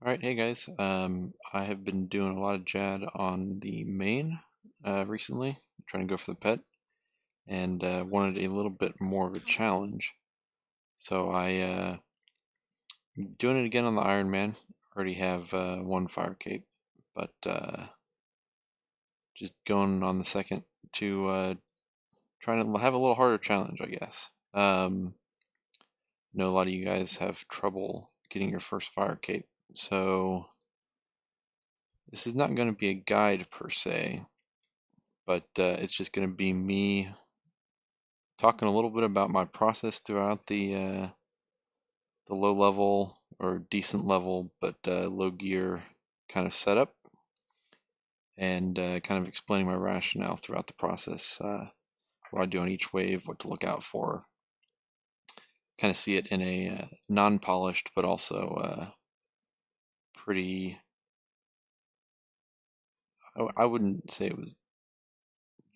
Alright, hey guys. I have been doing a lot of JAD on the main recently, trying to go for the pet, and wanted a little bit more of a challenge. So I doing it again on the Ironman. Already have one fire cape, but just going on the second to trying to have a little harder challenge, I guess. Know a lot of you guys have trouble getting your first fire cape, so this is not going to be a guide per se, but it's just going to be me talking a little bit about my process throughout the low level or decent level but low gear kind of setup, and kind of explaining my rationale throughout the process, what I do on each wave, what to look out for, kind of see it in a non-polished but also pretty, I wouldn't say it was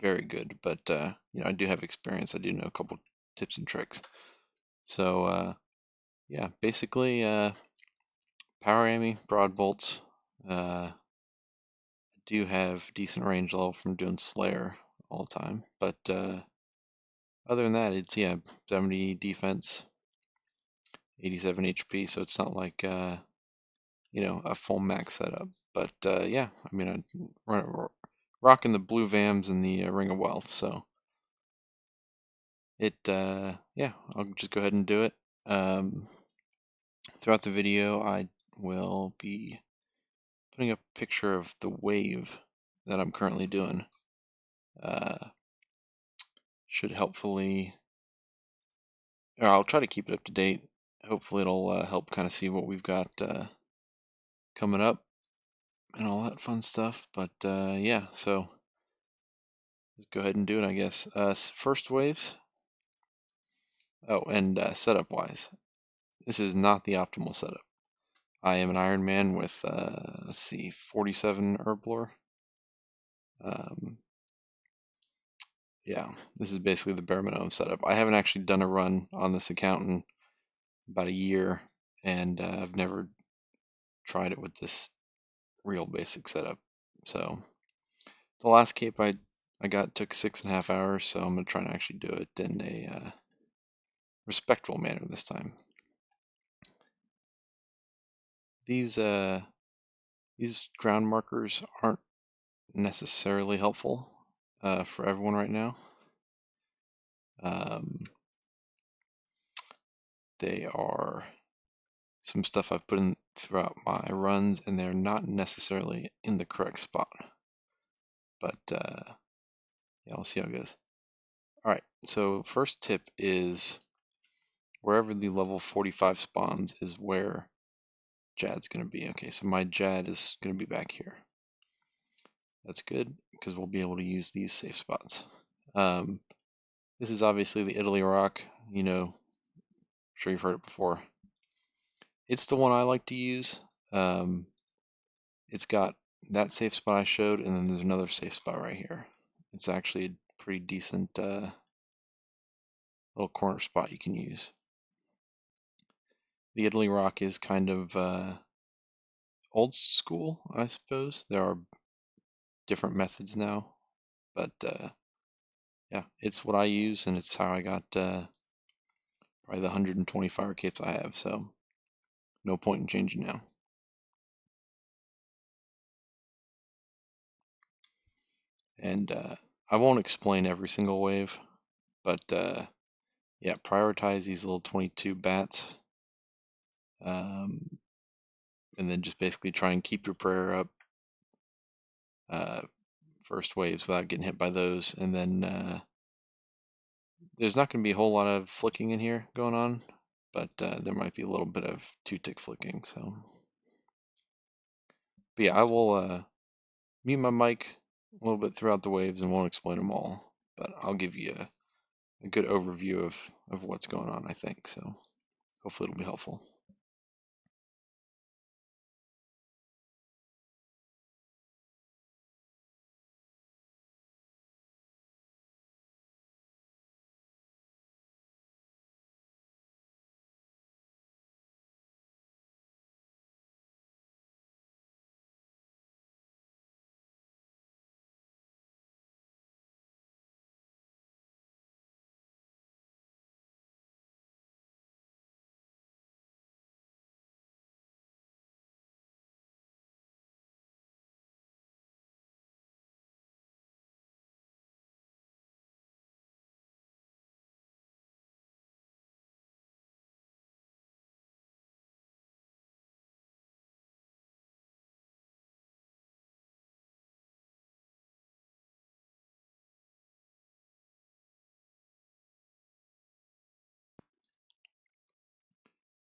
very good, but I do have experience. I do know a couple tips and tricks. So yeah, basically power ammy, broad bolts. Do have decent range level from doing Slayer all the time, but other than that, it's 70 defense, 87 HP, so it's not like a full max setup. But yeah, I mean, I'm rocking the blue Vams and the Ring of Wealth, so yeah, I'll just go ahead and do it. Throughout the video, I will be putting up a picture of the wave that I'm currently doing. Should helpfully, or I'll try to keep it up to date. Hopefully it'll help kind of see what we've got coming up and all that fun stuff. But yeah, so let's go ahead and do it, I guess. First waves. Oh, and setup wise, this is not the optimal setup. I am an Ironman with, let's see, 47 herb lore. Yeah, this is basically the bare minimum setup. I haven't actually done a run on this account in about a year, and I've never tried it with this real basic setup. So the last cape I got took 6.5 hours, so I'm gonna try and actually do it in a respectful manner this time. These ground markers aren't necessarily helpful for everyone right now. They are some stuff I've put in throughout my runs, and they're not necessarily in the correct spot. But yeah, we'll see how it goes. All right, so first tip is wherever the level 45 spawns is where JAD's going to be. Okay, so my JAD is going to be back here. That's good because we'll be able to use these safe spots. This is obviously the Italy rock. I'm sure you've heard it before. It's the one I like to use. It's got that safe spot I showed, and then there's another safe spot right here. It's actually a pretty decent little corner spot you can use. The Italy rock is kind of old school, I suppose. There are different methods now, but yeah, it's what I use, and it's how I got probably the 120 fire capes I have, so no point in changing now. And I won't explain every single wave, but yeah, prioritize these little 22 bats, and then just basically try and keep your prayer up first waves without getting hit by those, and then there's not going to be a whole lot of flicking in here going on, but there might be a little bit of 2-tick flicking. So, but yeah, I will mute my mic a little bit throughout the waves and won't explain them all, but I'll give you a good overview of what's going on, I think. So hopefully it'll be helpful.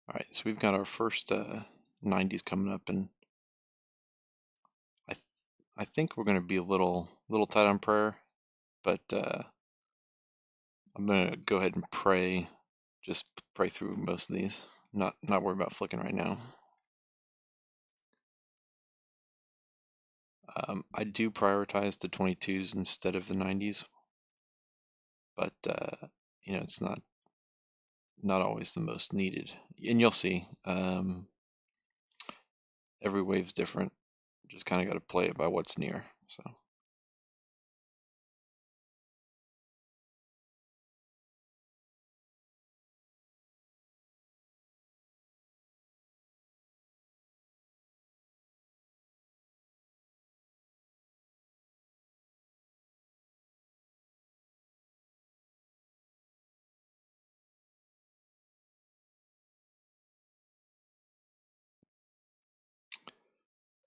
All right, so we've got our first 90s coming up, and I th I think we're going to be a little tight on prayer, but I'm going to go ahead and pray, just pray through most of these. Not worry about flicking right now. I do prioritize the 22s instead of the 90s, but it's not always the most needed. And you'll see, every wave's different. Just kind of got to play it by what's near. So.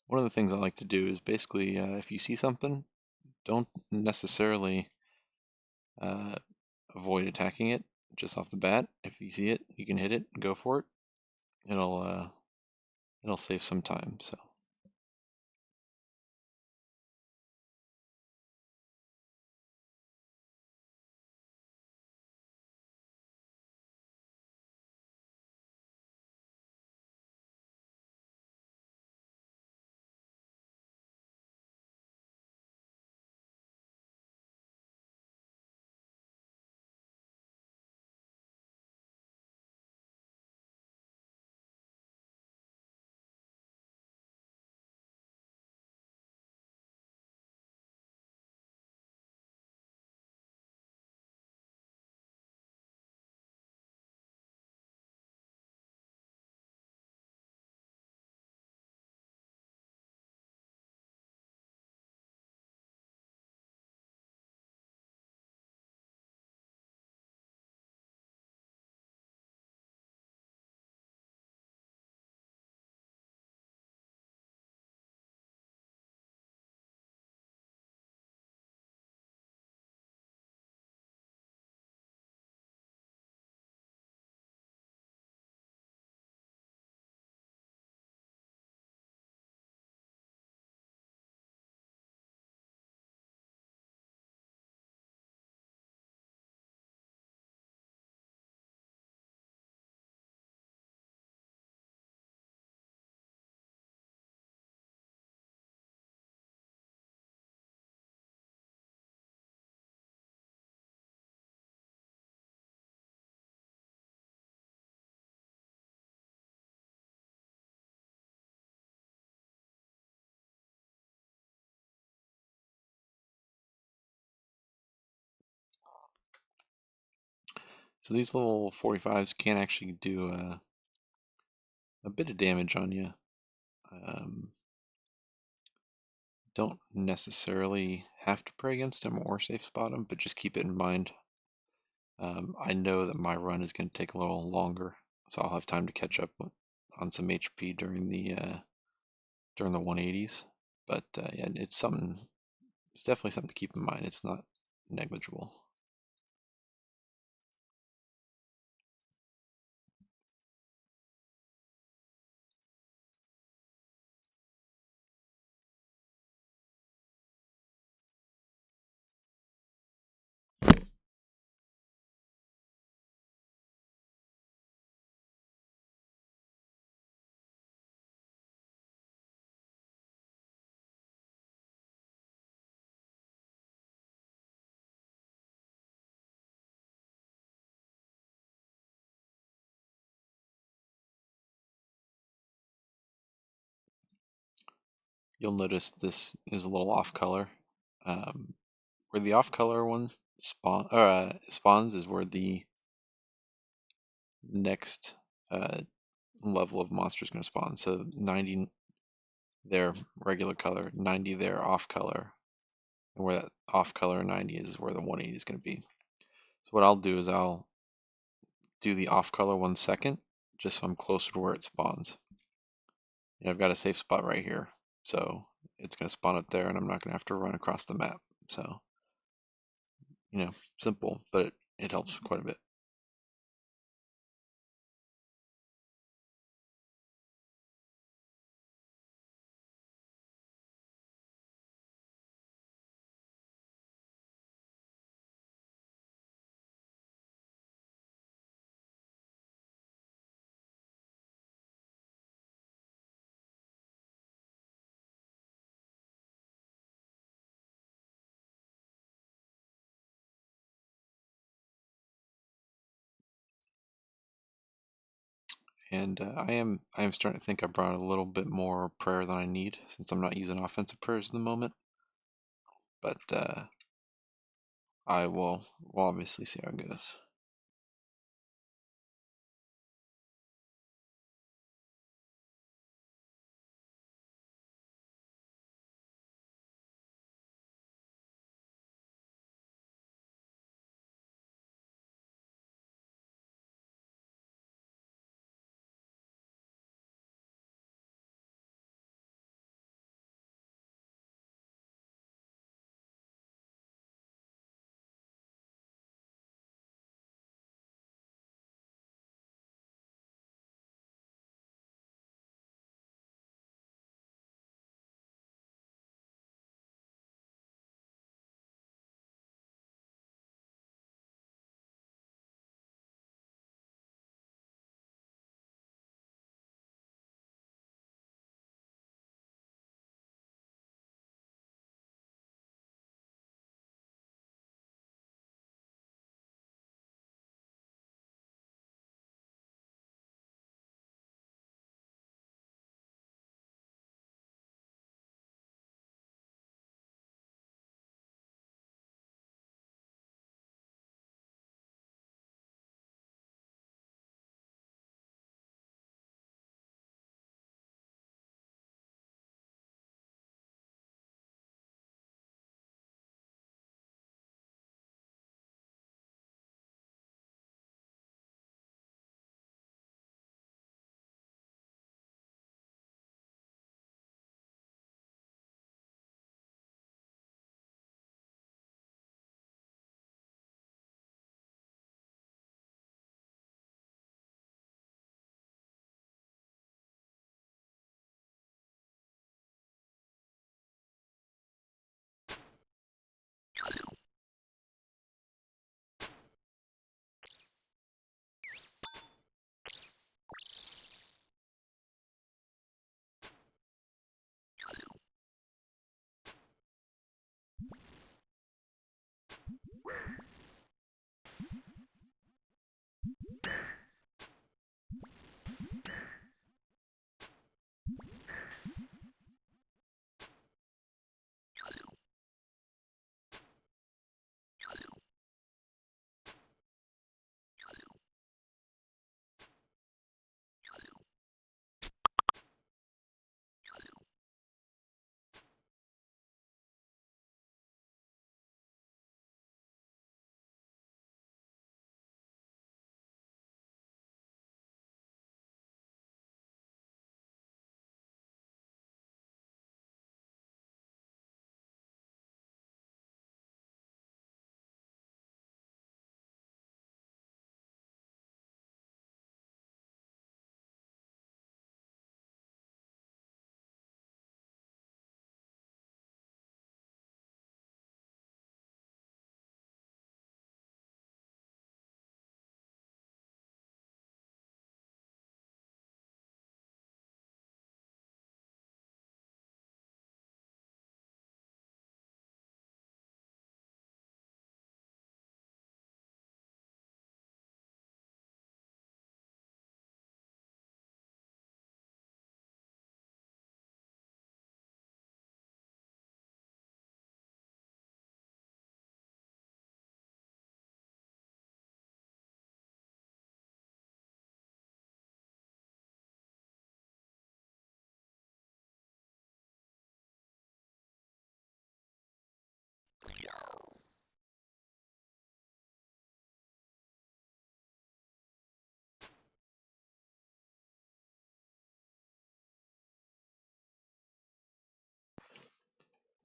One of the things I like to do is basically, if you see something, don't necessarily uh, avoid attacking it just off the bat. If you see it, you can hit it, go for it. It'll save some time. So. So these little 45s can actually do a bit of damage on you. Don't necessarily have to pray against them or safe spot them, but just keep it in mind. I know that my run is going to take a little longer, so I'll have time to catch up on some HP during the 180s. But yeah, it's something. It's definitely something to keep in mind. It's not negligible. You'll notice this is a little off color. Where the off color one spawns is where the next level of monster is going to spawn. So 90 there regular color, 90 there off color, and where that off color 90 is where the 180 is going to be. So what I'll do is I'll do the off color 1 second, just so I'm closer to where it spawns. And I've got a safe spot right here, so it's going to spawn up there, and I'm not going to have to run across the map. So, simple, but it helps quite a bit. And I am starting to think I brought a little bit more prayer than I need since I'm not using offensive prayers at the moment. But we'll obviously see how it goes.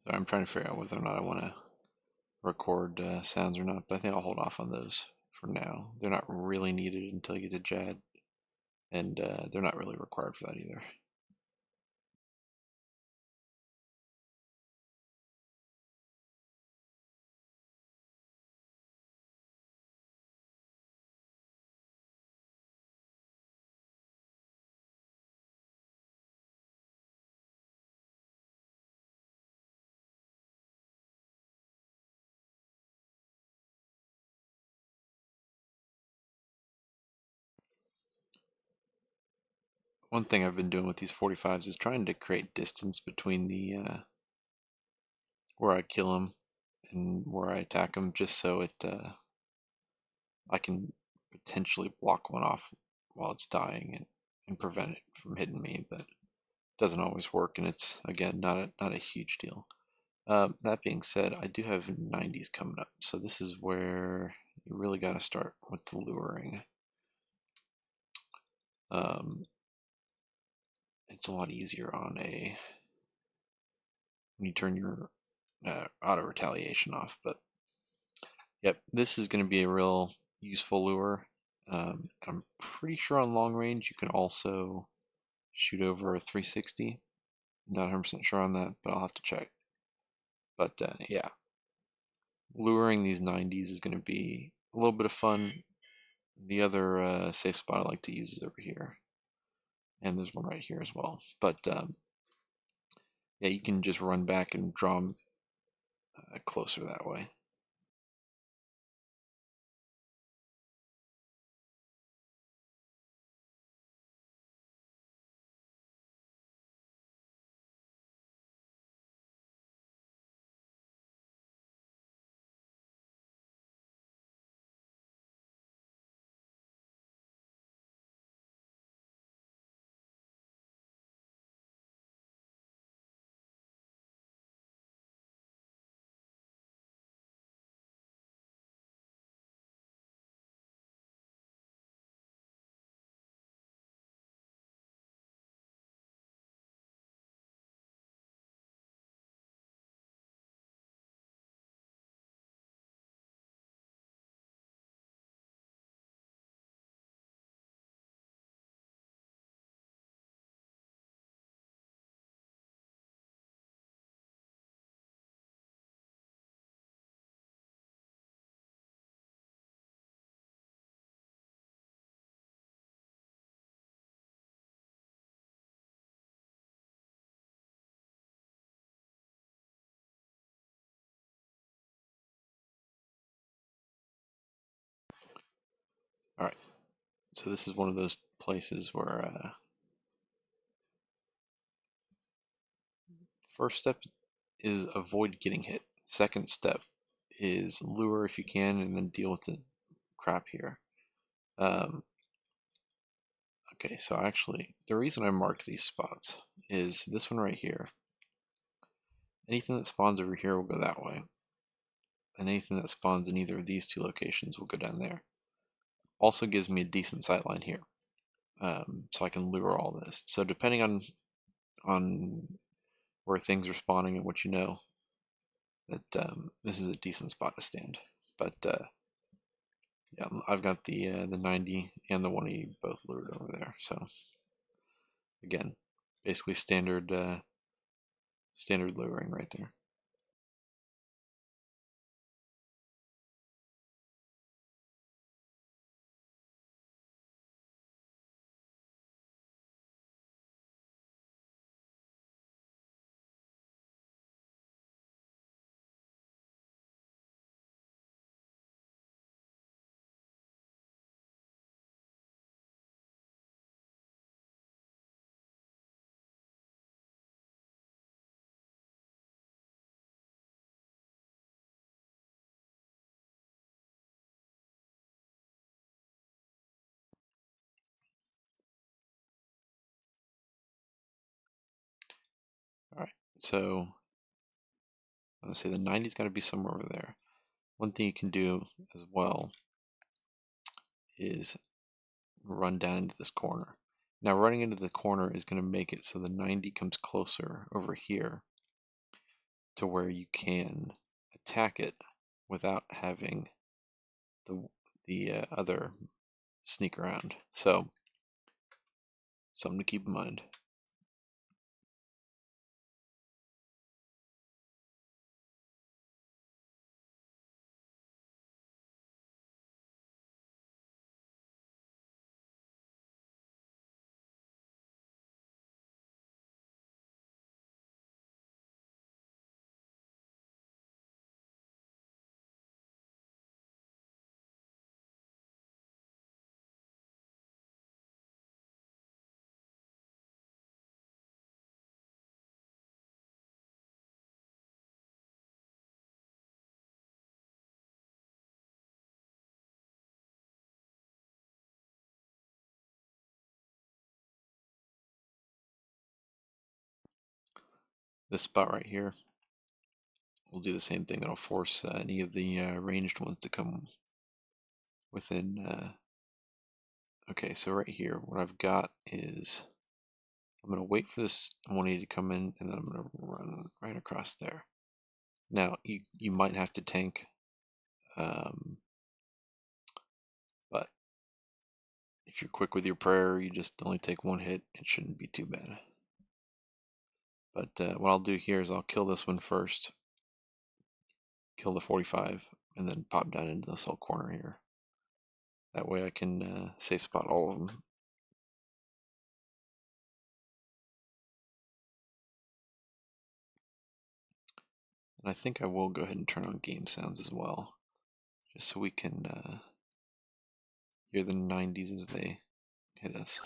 So I'm trying to figure out whether or not I want to record sounds or not, but I think I'll hold off on those for now. They're not really needed until you get to JAD, and they're not really required for that either. one thing I've been doing with these 45s is trying to create distance between the where I kill them and where I attack them, just so I can potentially block one off while it's dying and prevent it from hitting me, but it doesn't always work, and it's again not a huge deal. That being said, I do have 90s coming up, so this is where you really got to start with the luring. It's a lot easier on when you turn your auto retaliation off, but yep, this is going to be a real useful lure. I'm pretty sure on long range you can also shoot over a 360. Not 100% sure on that, but I'll have to check. But yeah, luring these 90s is going to be a little bit of fun. The other safe spot I like to use is over here, and there's one right here as well. But yeah, you can just run back and draw them closer that way. All right, so this is one of those places where first step is avoid getting hit. Second step is lure if you can, and then deal with the crap here. Okay, so actually, the reason I marked these spots is this one right here. Anything that spawns over here will go that way, and anything that spawns in either of these two locations will go down there. Also gives me a decent sight line here, so I can lure all this. So depending on where things are spawning and what you know, that this is a decent spot to stand. But yeah, I've got the 90 and the 180 both lured over there. So again, basically standard luring right there. All right, so let's say the 90's got to be somewhere over there. One thing you can do as well is run down into this corner. Now running into the corner is going to make it so the 90 comes closer over here to where you can attack it without having the other sneak around. So something to keep in mind. this spot right here, we'll do the same thing. It'll force any of the ranged ones to come within. Okay, so right here, what I've got is I'm going to wait for this 180 to come in, and then I'm going to run right across there. Now, you might have to tank, but if you're quick with your prayer, you just only take one hit. It shouldn't be too bad. But what I'll do here is I'll kill this one first, kill the 45, and then pop down into this whole corner here. That way I can safe spot all of them. And I think I will go ahead and turn on game sounds as well, just so we can hear the 90s as they hit us.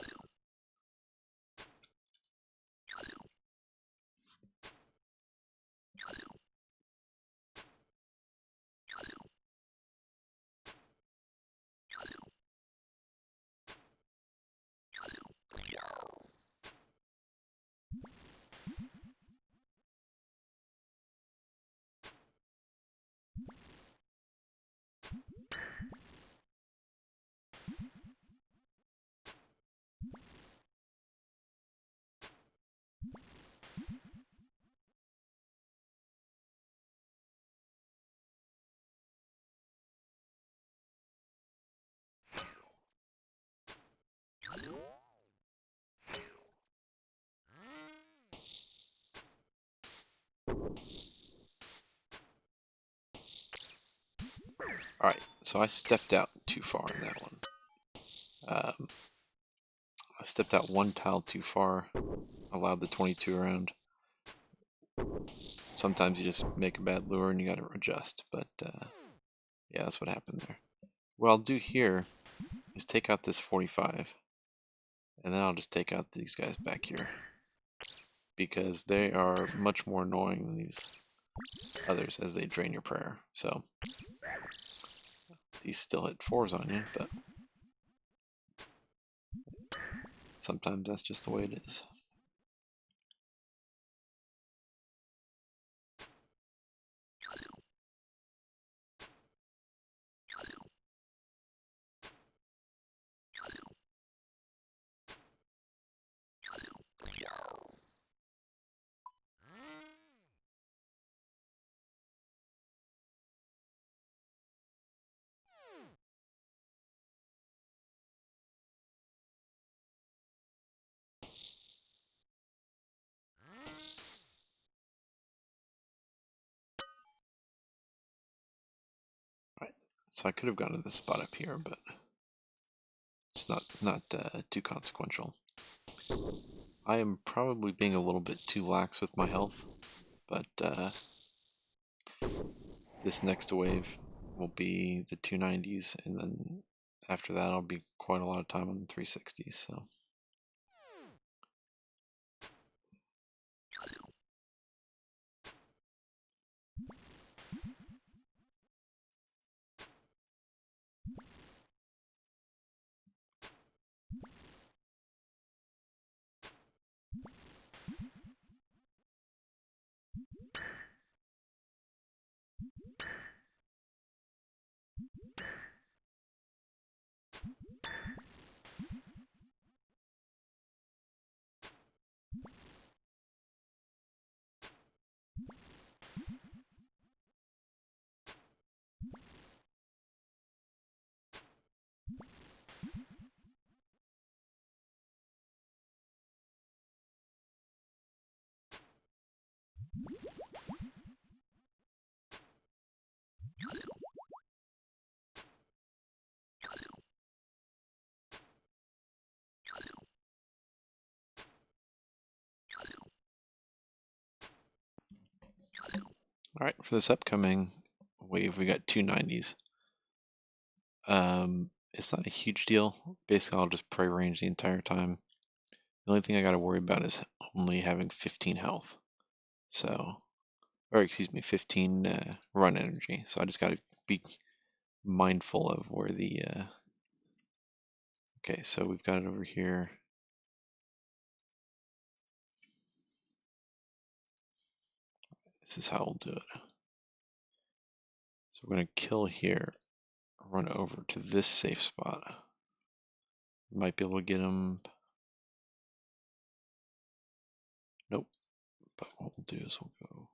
Alright, so I stepped out too far in that one. I stepped out one tile too far, allowed the 22 around. Sometimes you just make a bad lure and you gotta adjust, but yeah, that's what happened there. What I'll do here is take out this 45, and then I'll just take out these guys back here, because they are much more annoying than these others as they drain your prayer. So these still hit 4s on you, but sometimes that's just the way it is. Right, so I could have gotten to this spot up here, but it's not too consequential. I am probably being a little bit too lax with my health, but this next wave will be the 290s, and then after that I'll be quite a lot of time on the 360s. So. All right, for this upcoming wave, we got 290s. It's not a huge deal. Basically, I'll just pray range the entire time. The only thing I got to worry about is only having 15 health. So, or excuse me, 15 run energy. So I just got to be mindful of where the. Okay, so we've got it over here. this is how we'll do it. So we're going to kill here, run over to this safe spot. Might be able to get him. Nope. But what we'll do is we'll go.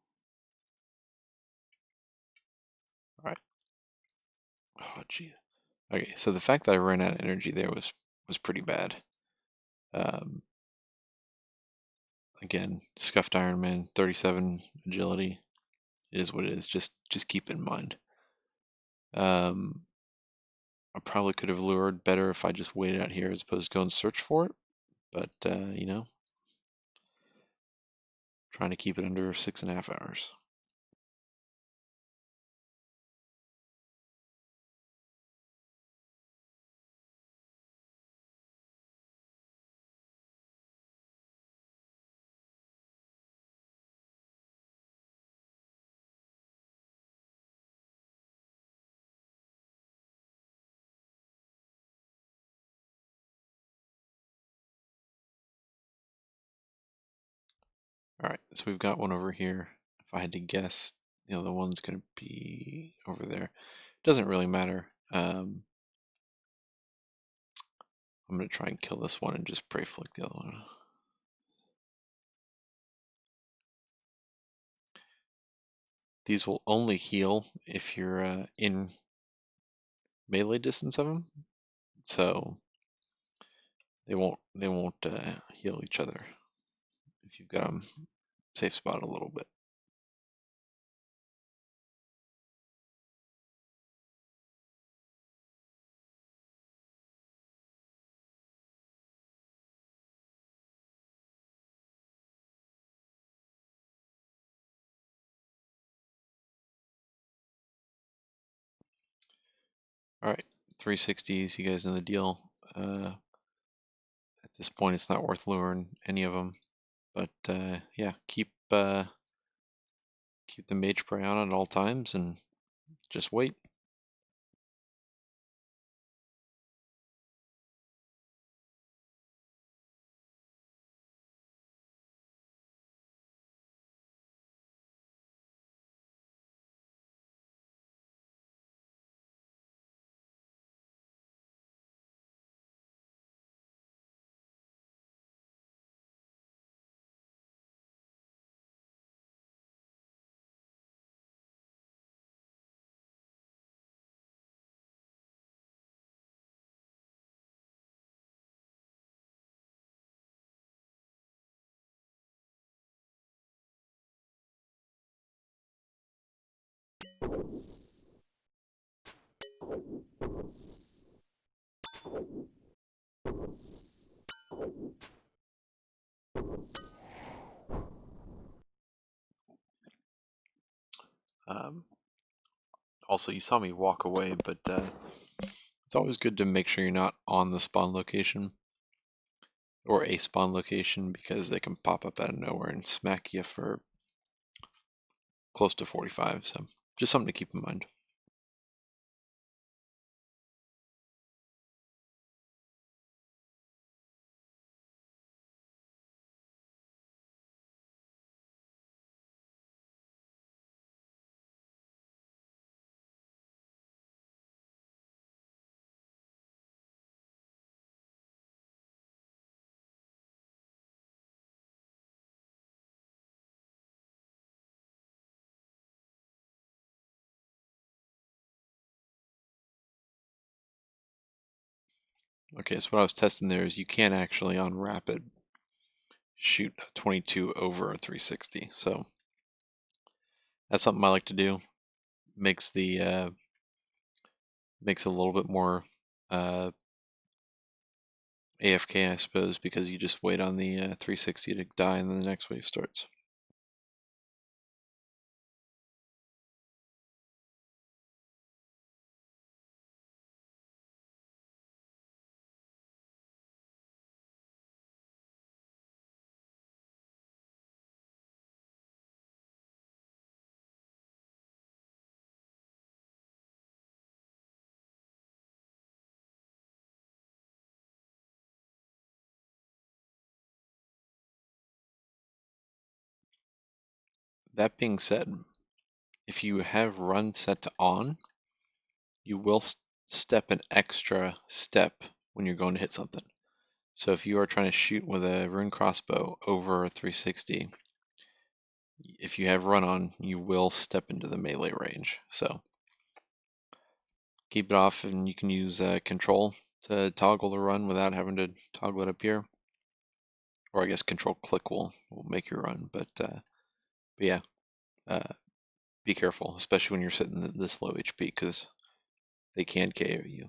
All right. Oh, gee. Okay, so the fact that I ran out of energy there was pretty bad. Again, Scuffed Ironman, 37 agility is what it is. Just keep in mind. I probably could have lured better if I just waited out here as opposed to go and search for it. But you know, trying to keep it under 6.5 hours. All right, so we've got one over here. If I had to guess, the other one's going to be over there. Doesn't really matter. I'm going to try and kill this one and just pray flick the other one. These will only heal if you're in melee distance of them, so they won't heal each other if you've got them safe spot a little bit. All right, 360s, you guys know the deal. At this point, it's not worth luring any of them, but yeah, keep the mage spray on at all times and just wait. Also, you saw me walk away, but it's always good to make sure you're not on the spawn location or a spawn location because they can pop up out of nowhere and smack you for close to 45. So just something to keep in mind. Okay, so what I was testing there is you can actually on rapid shoot a 22 over a 360. So that's something I like to do. Makes the makes it a little bit more AFK, I suppose, because you just wait on the 360 to die and then the next wave starts. That being said, if you have run set to on, you will step an extra step when you're going to hit something. So if you are trying to shoot with a rune crossbow over 360, if you have run on, you will step into the melee range. So keep it off, and you can use control to toggle the run without having to toggle it up here. Or I guess control click will make your run. But yeah, be careful, especially when you're sitting this low HP, because they can KO you.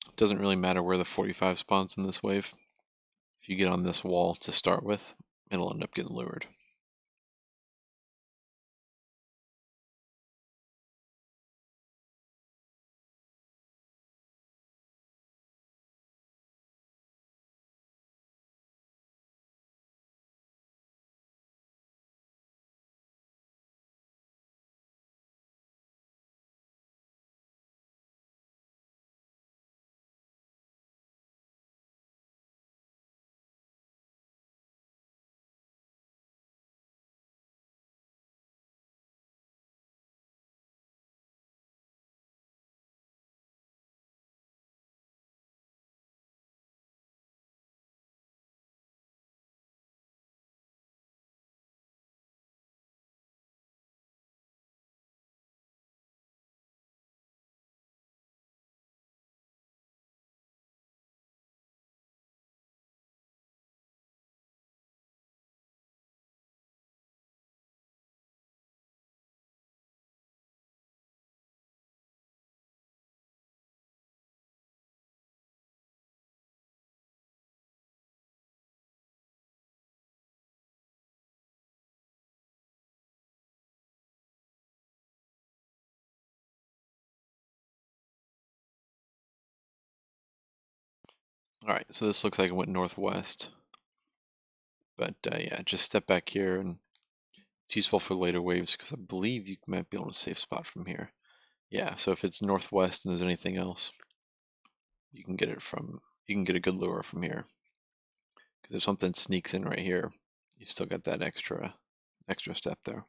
It doesn't really matter where the 45 spawns in this wave. If you get on this wall to start with, it'll end up getting lured. Alright, so this looks like it went northwest. But yeah, just step back here, and it's useful for later waves because I believe you might be able to safe spot from here. Yeah, so if it's northwest and there's anything else, you can get a good lure from here. Because if something sneaks in right here, you still got that extra step there.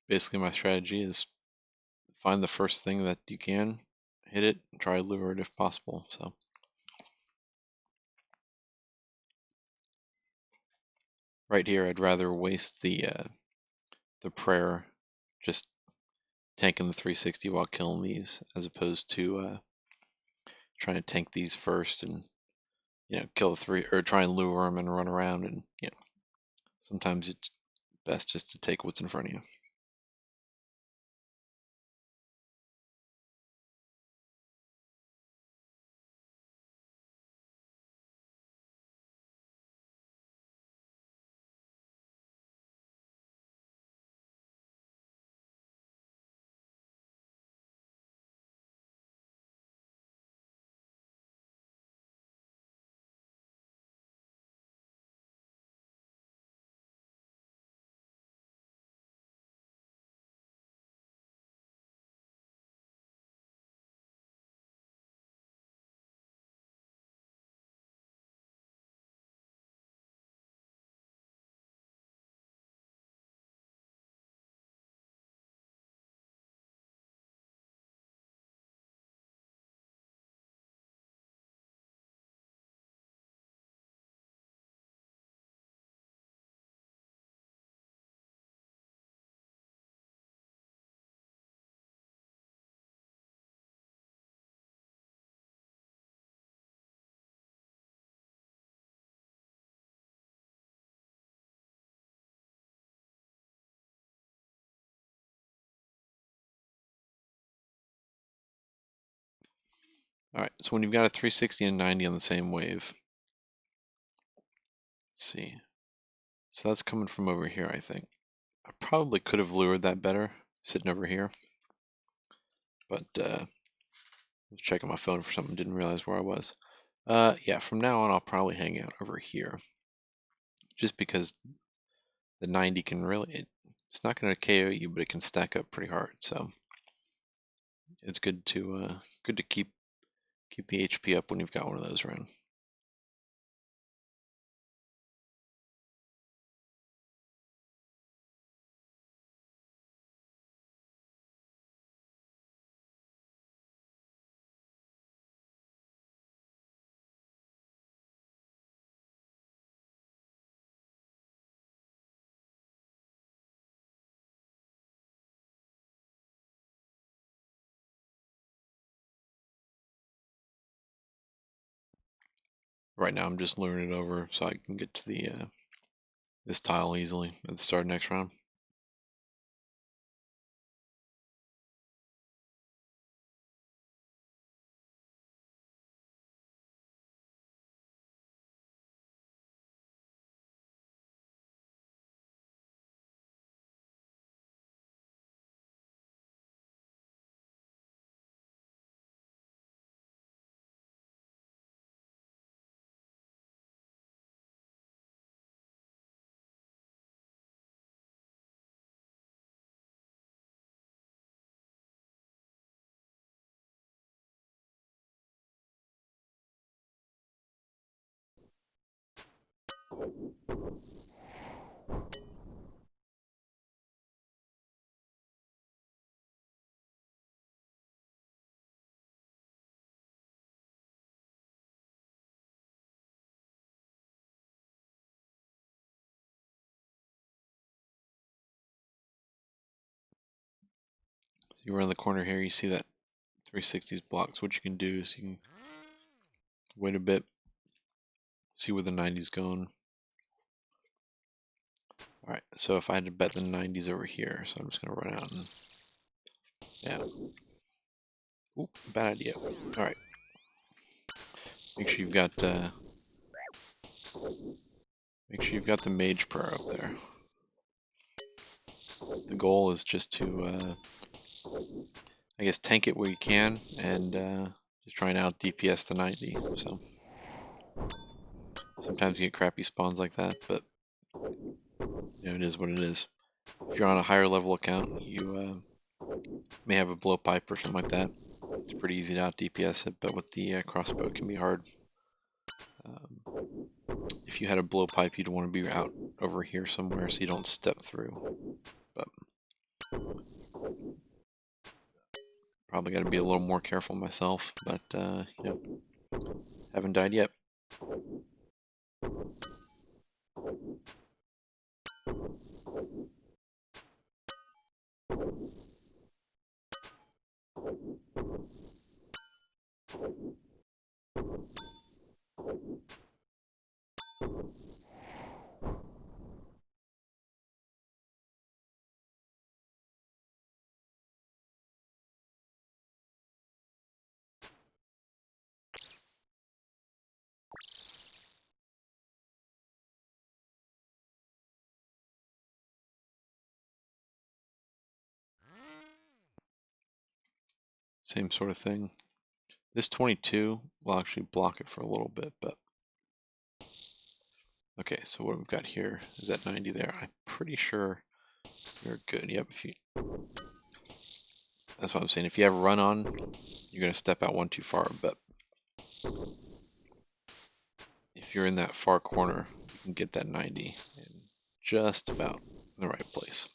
basically my strategy is find the first thing that you can, hit it, try to lure it if possible. So right here, I'd rather waste the prayer just tanking the 360 while killing these, as opposed to trying to tank these first and kill the three, or try and lure them and run around. And sometimes it's best just to take what's in front of you. All right, so when you've got a 360 and 90 on the same wave, let's see. So that's coming from over here, I think. I probably could have lured that better sitting over here, but I was checking my phone for something, didn't realize where I was. Yeah, from now on, I'll probably hang out over here, just because the 90 can really, it's not going to KO you, but it can stack up pretty hard. So it's good to keep the HP up when you've got one of those around. Right now, I'm just luring it over so I can get to the this tile easily at the start of next round. So you around the corner here, you see that 360's blocks. What you can do is you can wait a bit, see where the 90's going. All right, so if I had to bet the 90's over here, so I'm just gonna run out and, yeah. Oop, bad idea. All right. Make sure you've got the mage prayer up there. The goal is just to, I guess, tank it where you can, and just try and out DPS the 90. So sometimes you get crappy spawns like that, but it is what it is. If you're on a higher level account, you may have a blowpipe or something like that. It's pretty easy to out DPS it, but with the crossbow, it can be hard. If you had a blowpipe, you'd want to be out over here somewhere so you don't step through. But Probably got to be a little more careful myself, but you know, haven't died yet. Same sort of thing. This 22 will actually block it for a little bit, but okay, so what we've got here is that 90 there. I'm pretty sure you're good. Yep, that's what I'm saying. If you have a run on, you're gonna step out one too far, but if you're in that far corner, you can get that 90 in just about the right place.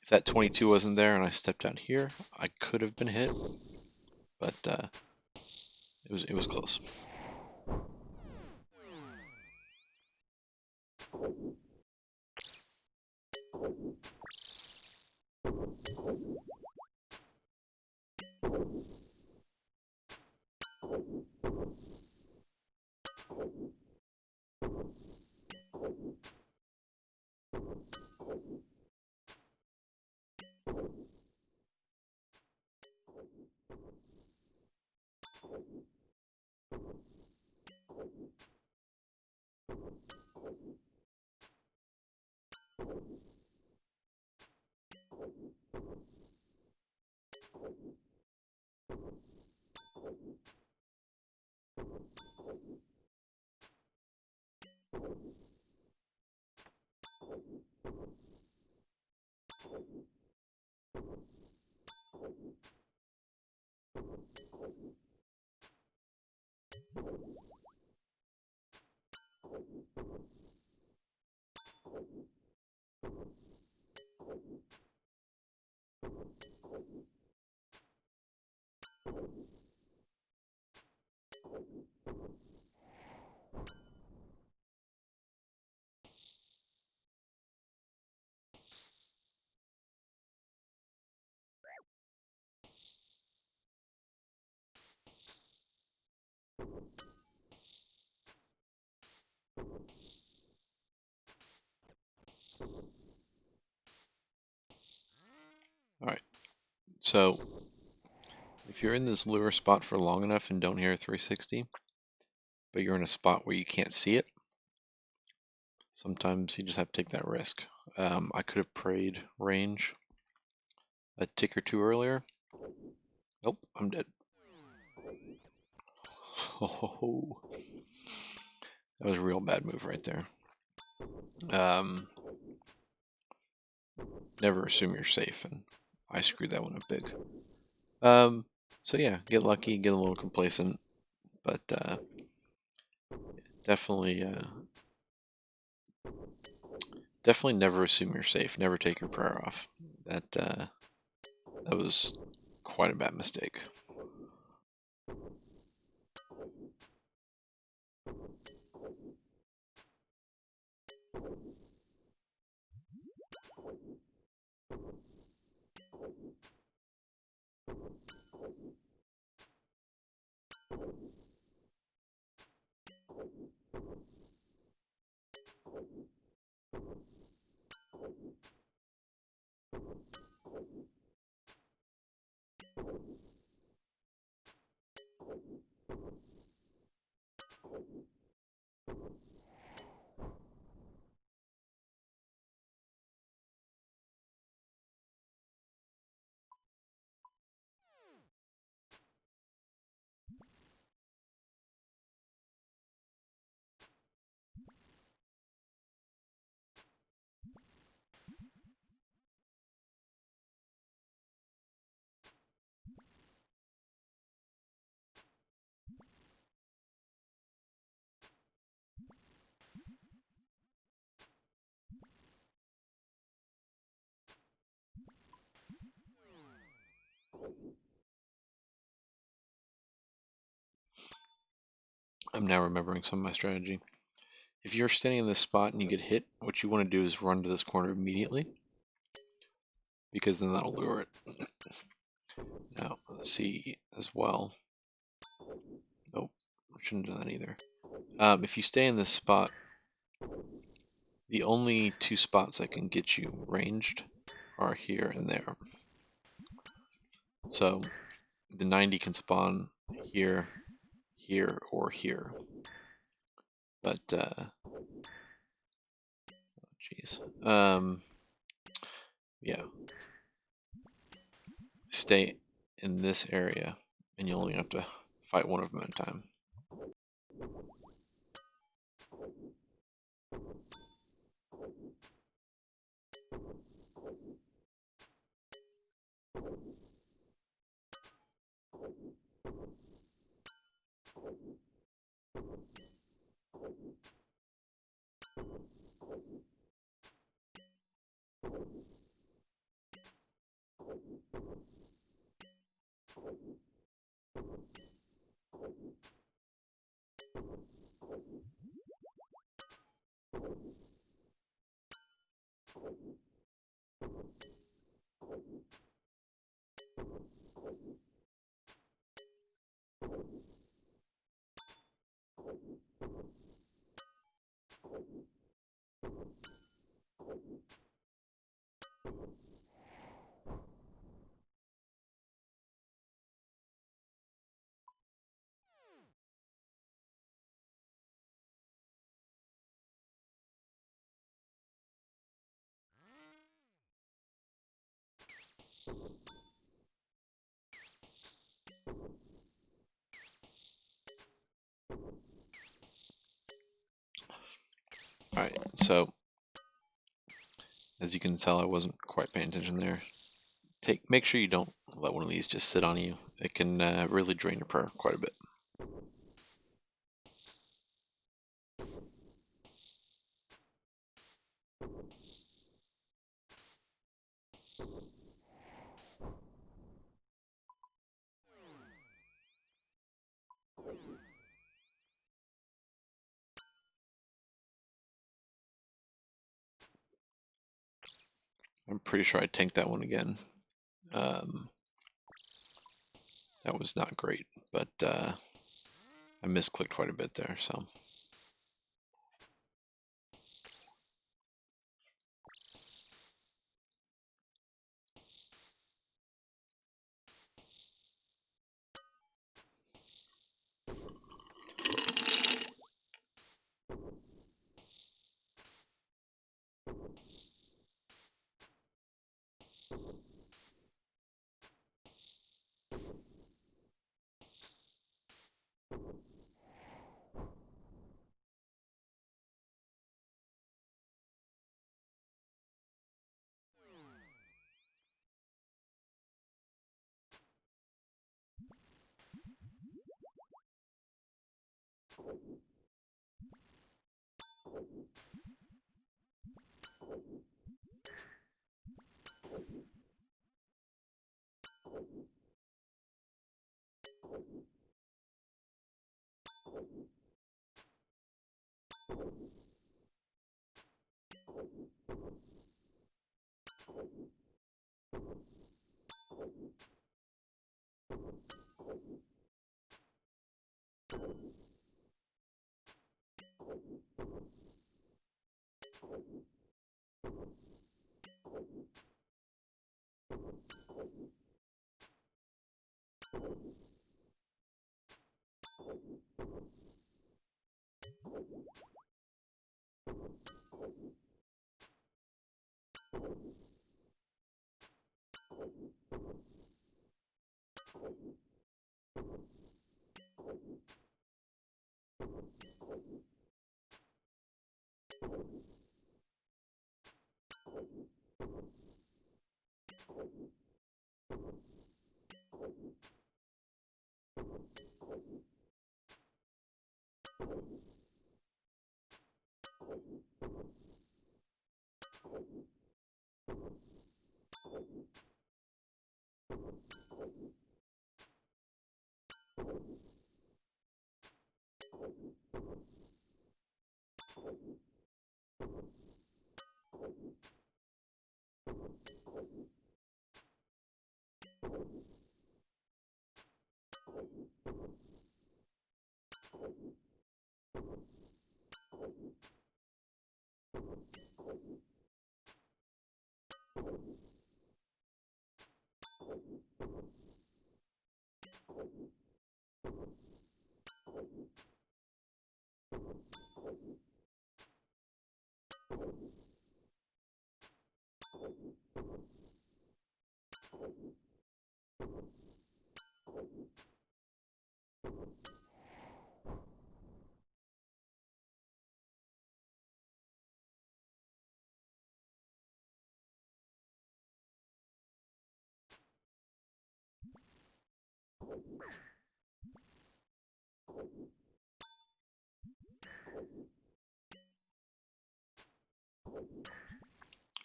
If that 22 wasn't there and I stepped out here, I could have been hit, but it was close. All right, so if you're in this lure spot for long enough and don't hear a 360, but you're in a spot where you can't see it, sometimes you just have to take that risk. I could have prayed range a tick or two earlier. Nope, I'm dead. Oh, that was a real bad move right there. Never assume you're safe, and I screwed that one up big. So yeah, get lucky, get a little complacent, but definitely never assume you're safe. Never take your prayer off. That was quite a bad mistake. I'm now remembering some of my strategy. If you're standing in this spot and you get hit, what you want to do is run to this corner immediately, because then that'll lure it. Now, let's see as well. Nope, I shouldn't have done that either. If you stay in this spot, the only two spots that can get you ranged are here and there. So the 90 can spawn here, here, or here. But, jeez. Yeah. Stay in this area, and you only have to fight one of them at a time. Alright, so as you can tell, I wasn't quite paying attention there. Make sure you don't let one of these just sit on you. It can really drain your prayer quite a bit. I'm pretty sure I tanked that one again. That was not great, but I misclicked quite a bit there, so.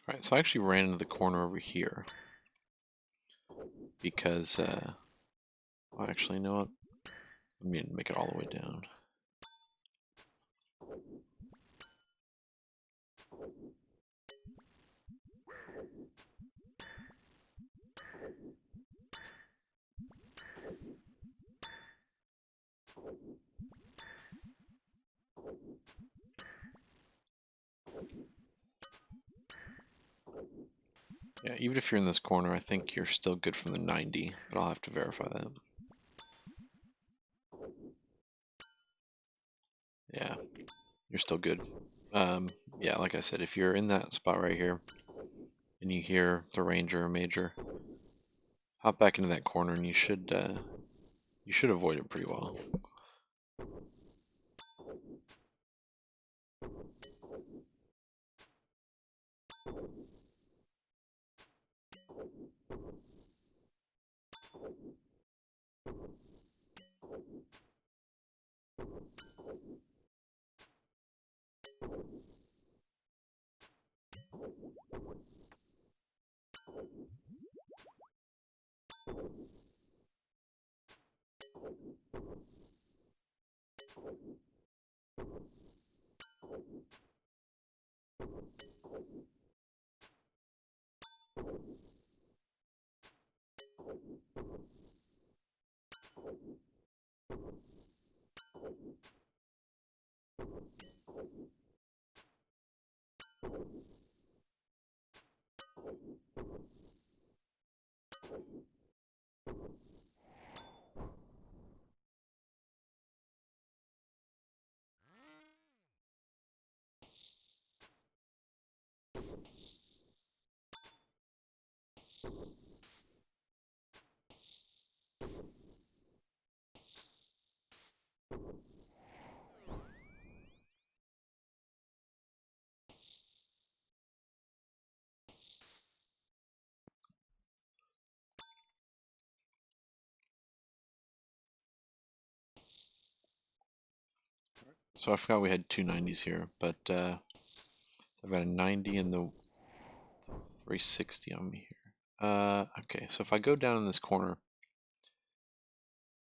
Alright, so I actually ran into the corner over here because, well, actually, you know what? I mean, make it all the way down. Yeah, even if you're in this corner, I think you're still good from the 90, but I'll have to verify that. Yeah, you're still good. Yeah, like I said, if you're in that spot right here and you hear the ranger or major, hop back into that corner and you should avoid it pretty well. So I forgot we had two 90s here, but I've got a 90 and the 360 on me here. Okay, so if I go down in this corner,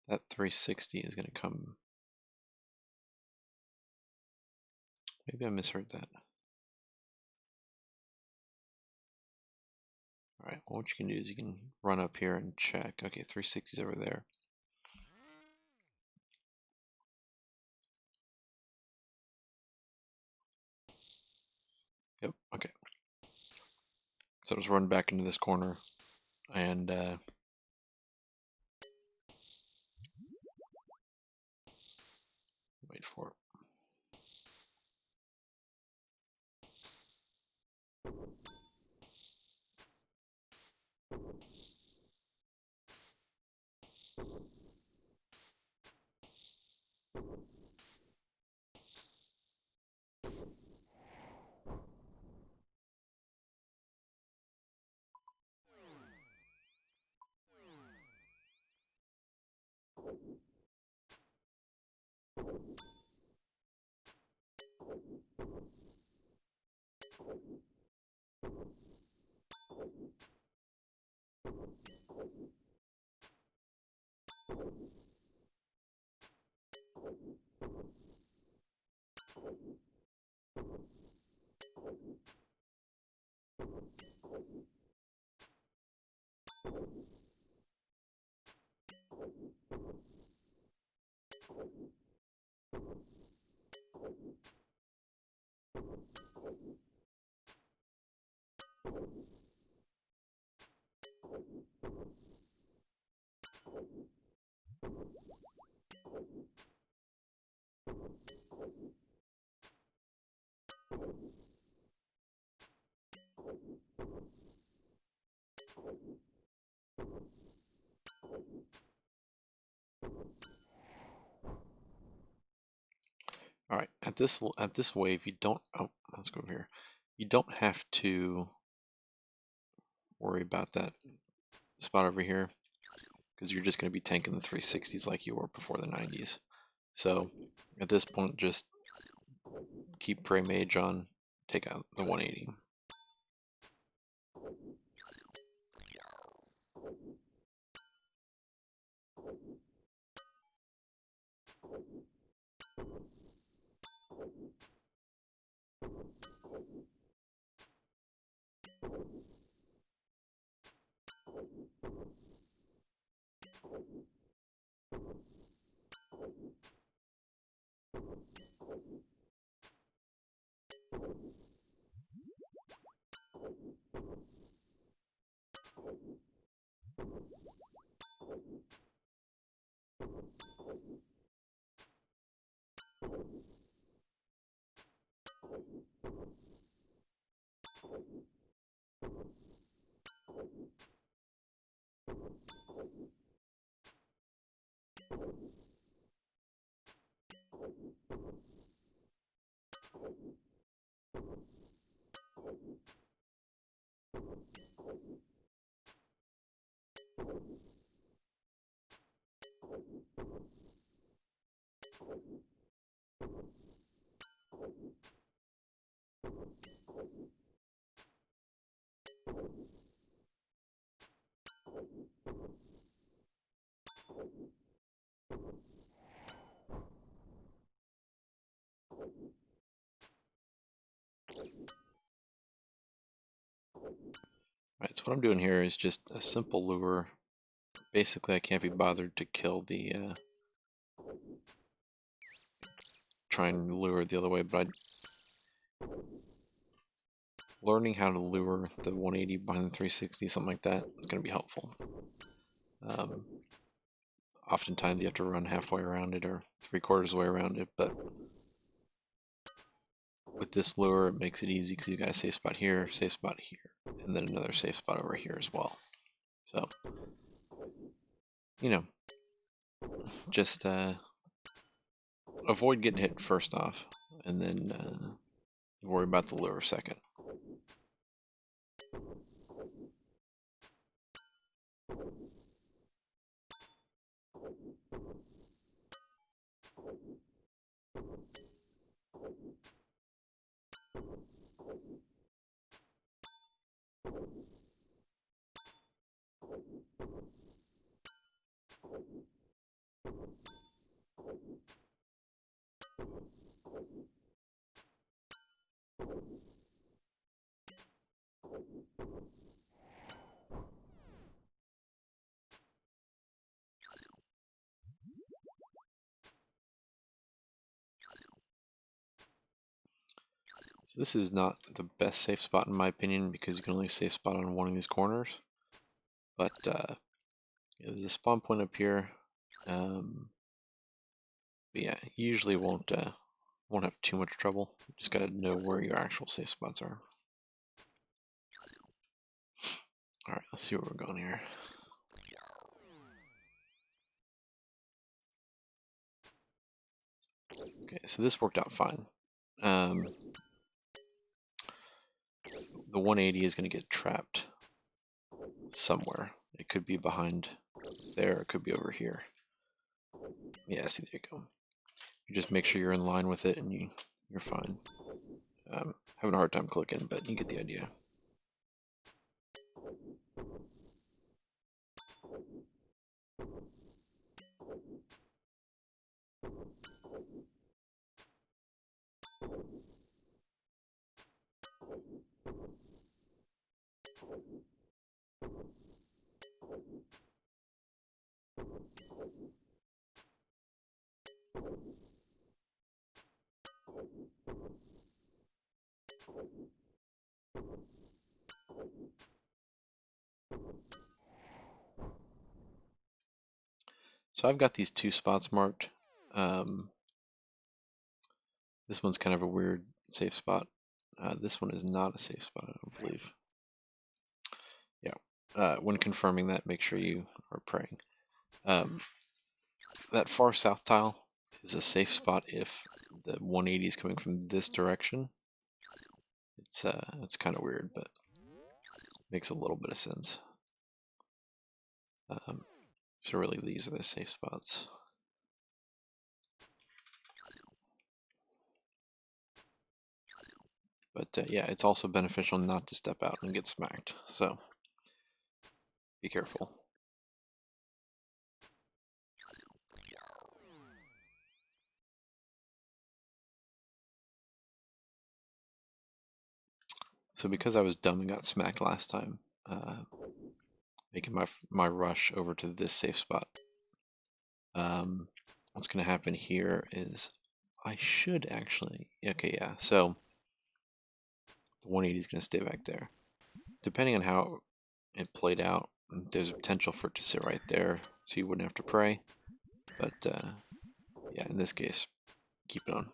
that 360 is going to come. Maybe I misheard that. Alright, well, what you can do is you can run up here and check. Okay, 360 is over there. Yep, okay. So just run back into this corner and wait for it. All right, at this wave, you don't. Oh, let's go over here. You don't have to worry about that spot over here because you're just going to be tanking the 360s like you were before the 90s. So at this point, just keep Prey Mage on, take out the 180. Alright, so what I'm doing here is just a simple lure. Basically, I can't be bothered to kill the try and lure it the other way, but learning how to lure the 180 behind the 360, something like that, is going to be helpful. Oftentimes you have to run halfway around it or 3/4 of the way around it, but with this lure, it makes it easy because you got a safe spot here, and then another safe spot over here as well. So, you know, just avoid getting hit first off, and then worry about the lure second. So this is not the best safe spot in my opinion because you can only safe spot on one of these corners. But there's a spawn point up here. But yeah, you usually won't have too much trouble. You just gotta know where your actual safe spots are. All right, let's see where we're going here. Okay, so this worked out fine. The 180 is going to get trapped somewhere. It could be behind there, it could be over here. Yeah, see, there you go. You just make sure you're in line with it and you're fine. Having a hard time clicking, but you get the idea. So I've got these two spots marked. This one's kind of a weird safe spot. This one is not a safe spot, I don't believe. Yeah. When confirming that, make sure you are praying. That far south tile is a safe spot if the 180 is coming from this direction. It's kind of weird, but makes a little bit of sense. So really, these are the safe spots. But yeah, it's also beneficial not to step out and get smacked. So be careful. So because I was dumb and got smacked last time, making my rush over to this safe spot. What's going to happen here is I should actually, okay, yeah, so the 180 is going to stay back there. Depending on how it played out, there's a potential for it to sit right there, so you wouldn't have to pray. But yeah, in this case, keep it on.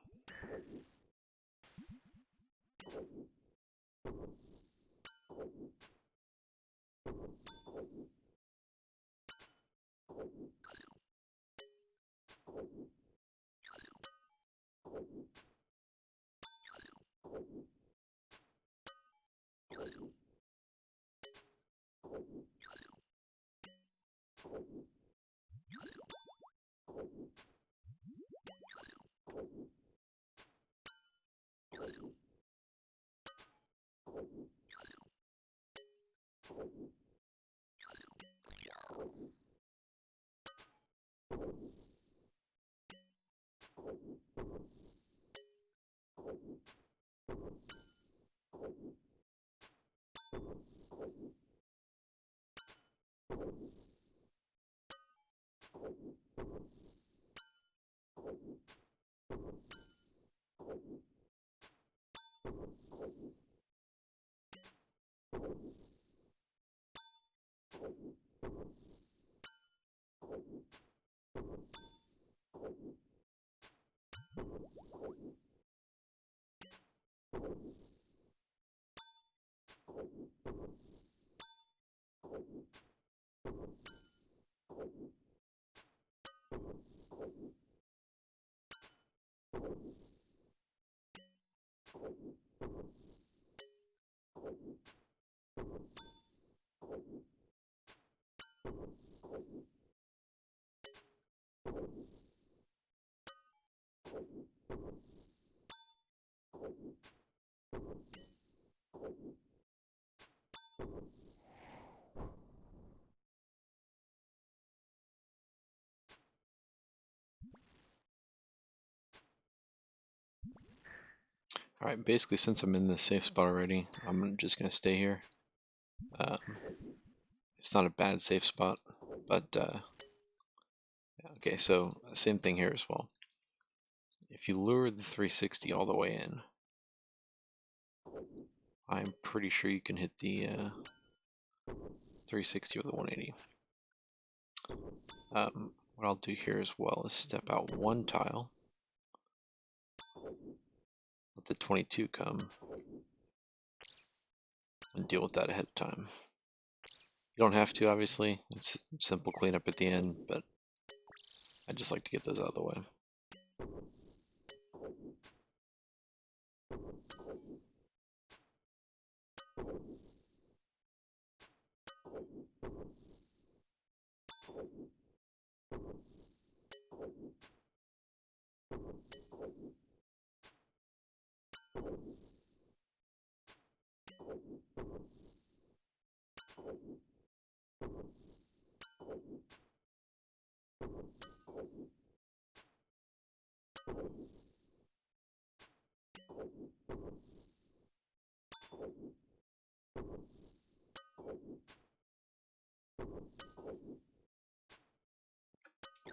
All right, basically, since I'm in this safe spot already, I'm just going to stay here. It's not a bad safe spot, but yeah, okay, so same thing here as well. If you lure the 360 all the way in, I'm pretty sure you can hit the 360 with a 180. What I'll do here as well is step out one tile, let the 22 come, and deal with that ahead of time. You don't have to, obviously. It's simple cleanup at the end, but I just like to get those out of the way.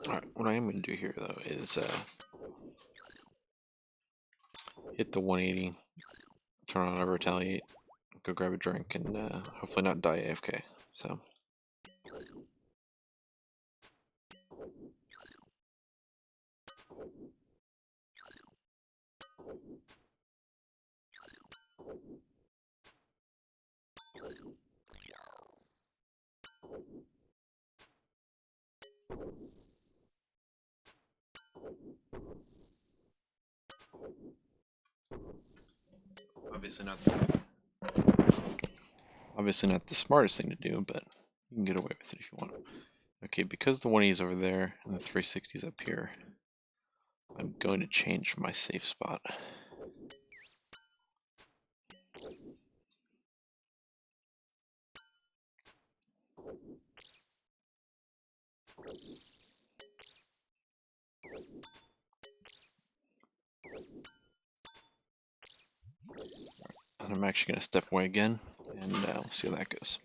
Alright, what I am going to do here, though, is hit the 180, turn on a retaliate, go grab a drink, and hopefully not die AFK. So. Obviously not the smartest thing to do, but you can get away with it if you want. Okay, because the 180 is over there and the 360 is up here, I'm going to change my safe spot. And I'm actually going to step away again, and we'll see how that goes.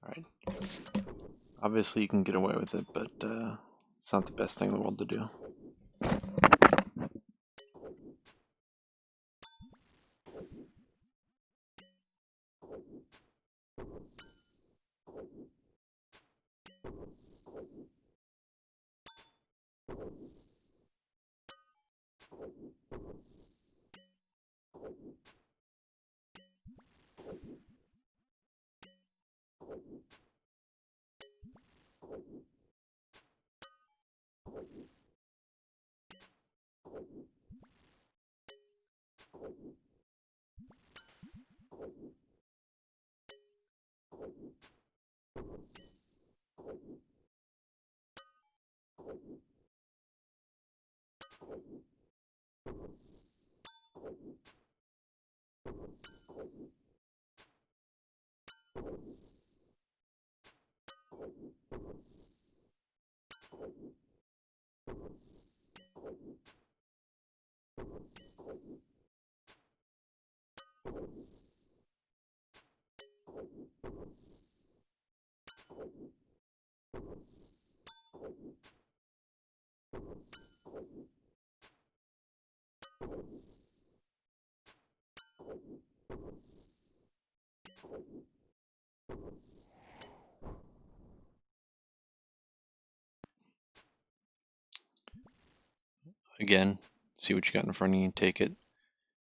Alright. Obviously you can get away with it, but it's not the best thing in the world to do. Again, see what you got in front of you, take it.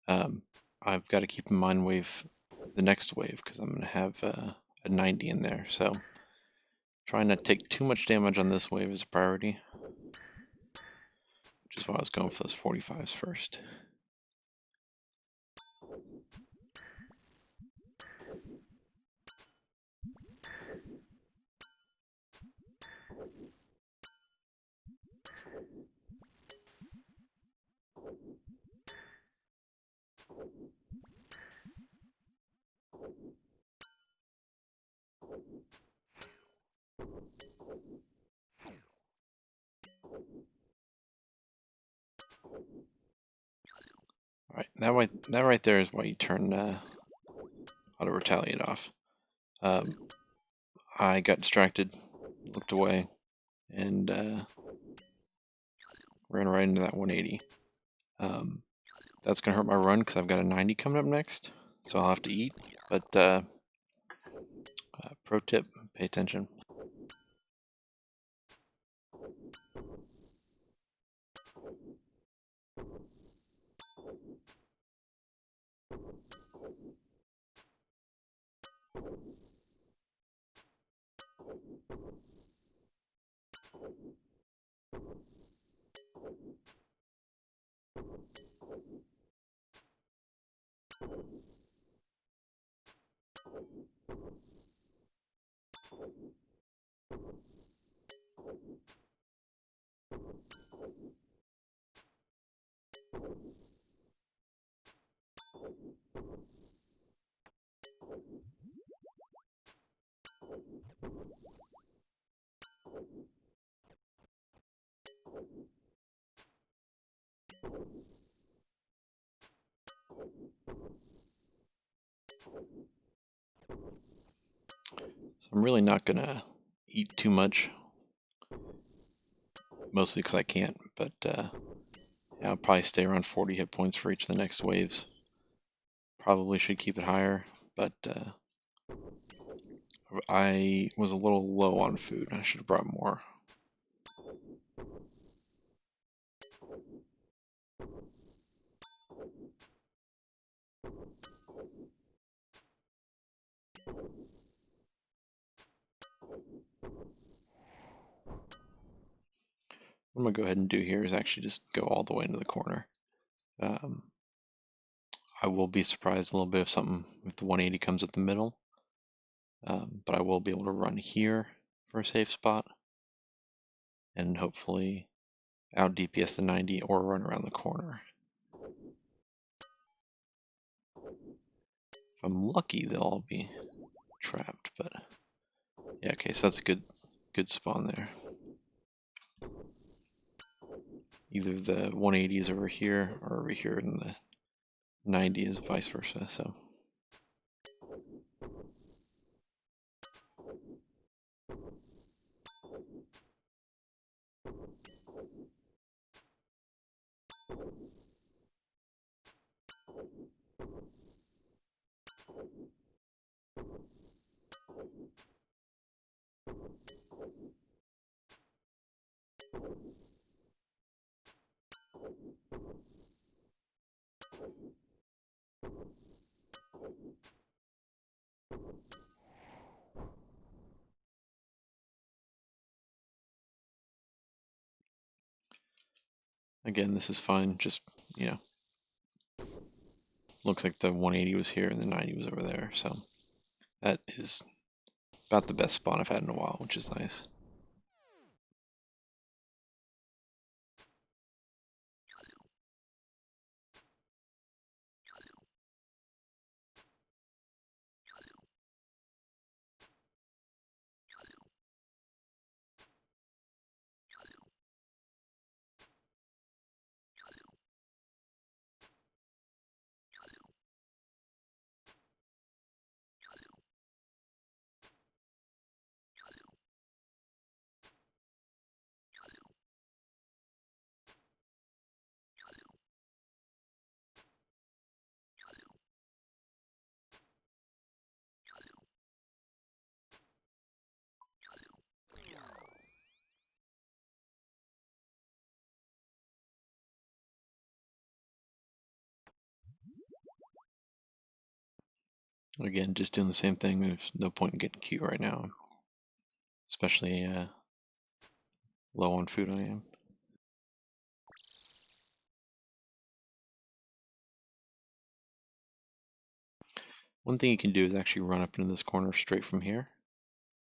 I've got to keep in mind the next wave, because I'm going to have a 90 in there, so trying not to take too much damage on this wave is a priority, which is why I was going for those 45s first. Alright, that right there is why you turn auto retaliate off. I got distracted, looked away, and ran right into that 180. That's going to hurt my run because I've got a 90 coming up next, so I'll have to eat. But pro tip, pay attention. I'm really not gonna eat too much, mostly because I can't, but yeah, I'll probably stay around 40 hit points for each of the next waves. Probably should keep it higher, but I was a little low on food. I should have brought more. What I'm gonna go ahead and do here is actually just go all the way into the corner. I will be surprised a little bit if the 180 comes at the middle, but I will be able to run here for a safe spot and hopefully out DPS the 90 or run around the corner. If I'm lucky, they'll all be trapped, but yeah, okay, so that's a good spawn there. Either the 180 is over here or over here, and the 90 is vice versa, so. Again, this is fine, just, looks like the 180 was here and the 90 was over there, so that is about the best spawn I've had in a while, which is nice. Again, just doing the same thing. There's no point in getting cute right now, especially low on food I am. One thing you can do is actually run up into this corner straight from here.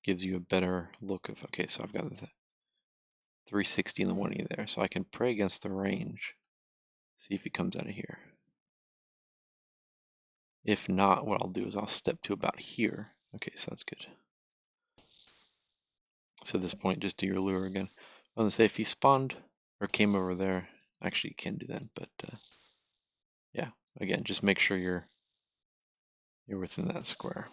Gives you a better look of, okay, so I've got the 360 and the 180 there, so I can pray against the range. See if he comes out of here. If not, what I'll do is I'll step to about here. Okay, so that's good. So at this point, just do your lure again. I'm gonna say if he spawned or came over there, actually you can do that, but yeah, again, just make sure you're within that square.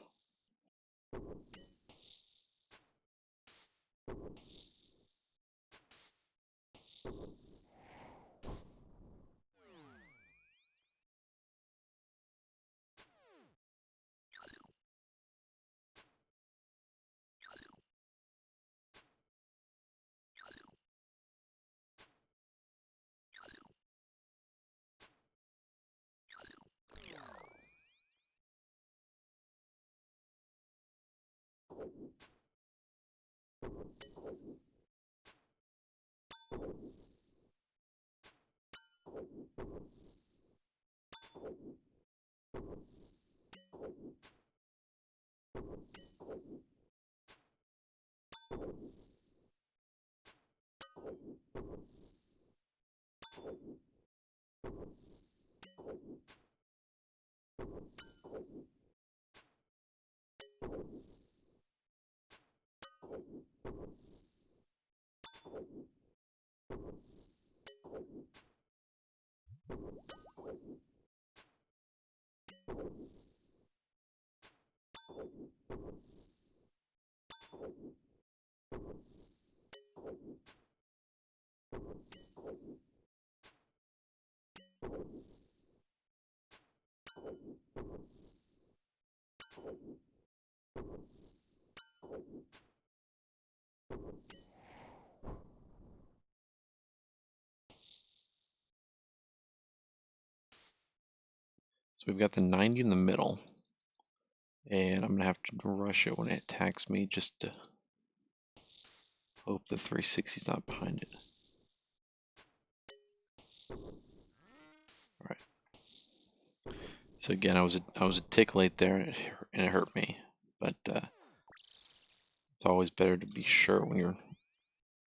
we've got the 90 in the middle, and I'm gonna have to rush it when it attacks me just to hope the 360 is not behind it. All right. So again, I was a tick late there, and it hurt me, but it's always better to be sure when you're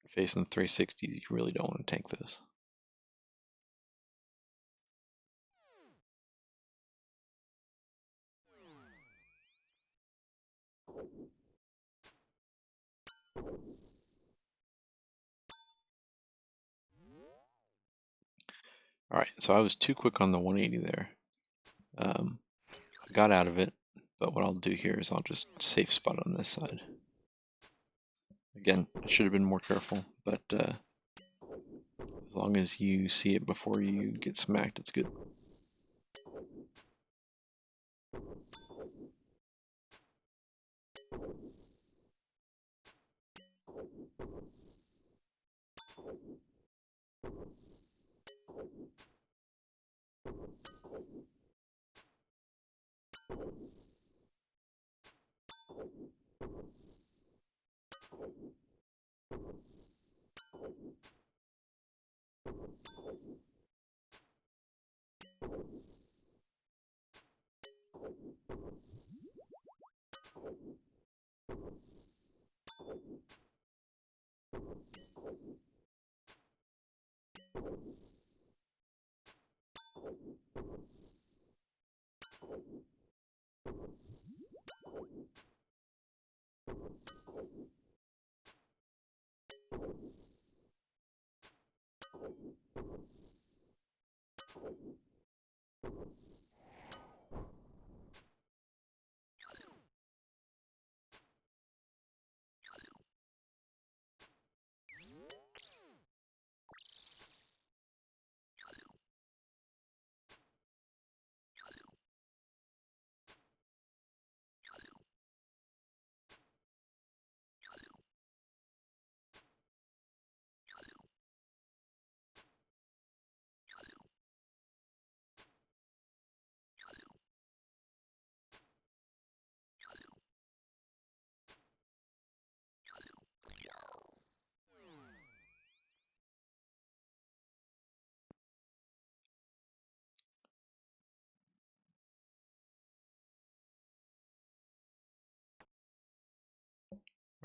facing the 360s. You really don't want to tank this. All right, so I was too quick on the 180 there. I got out of it, but what I'll do here is I'll just safe spot on this side. Again, I should have been more careful, but as long as you see it before you get smacked, it's good.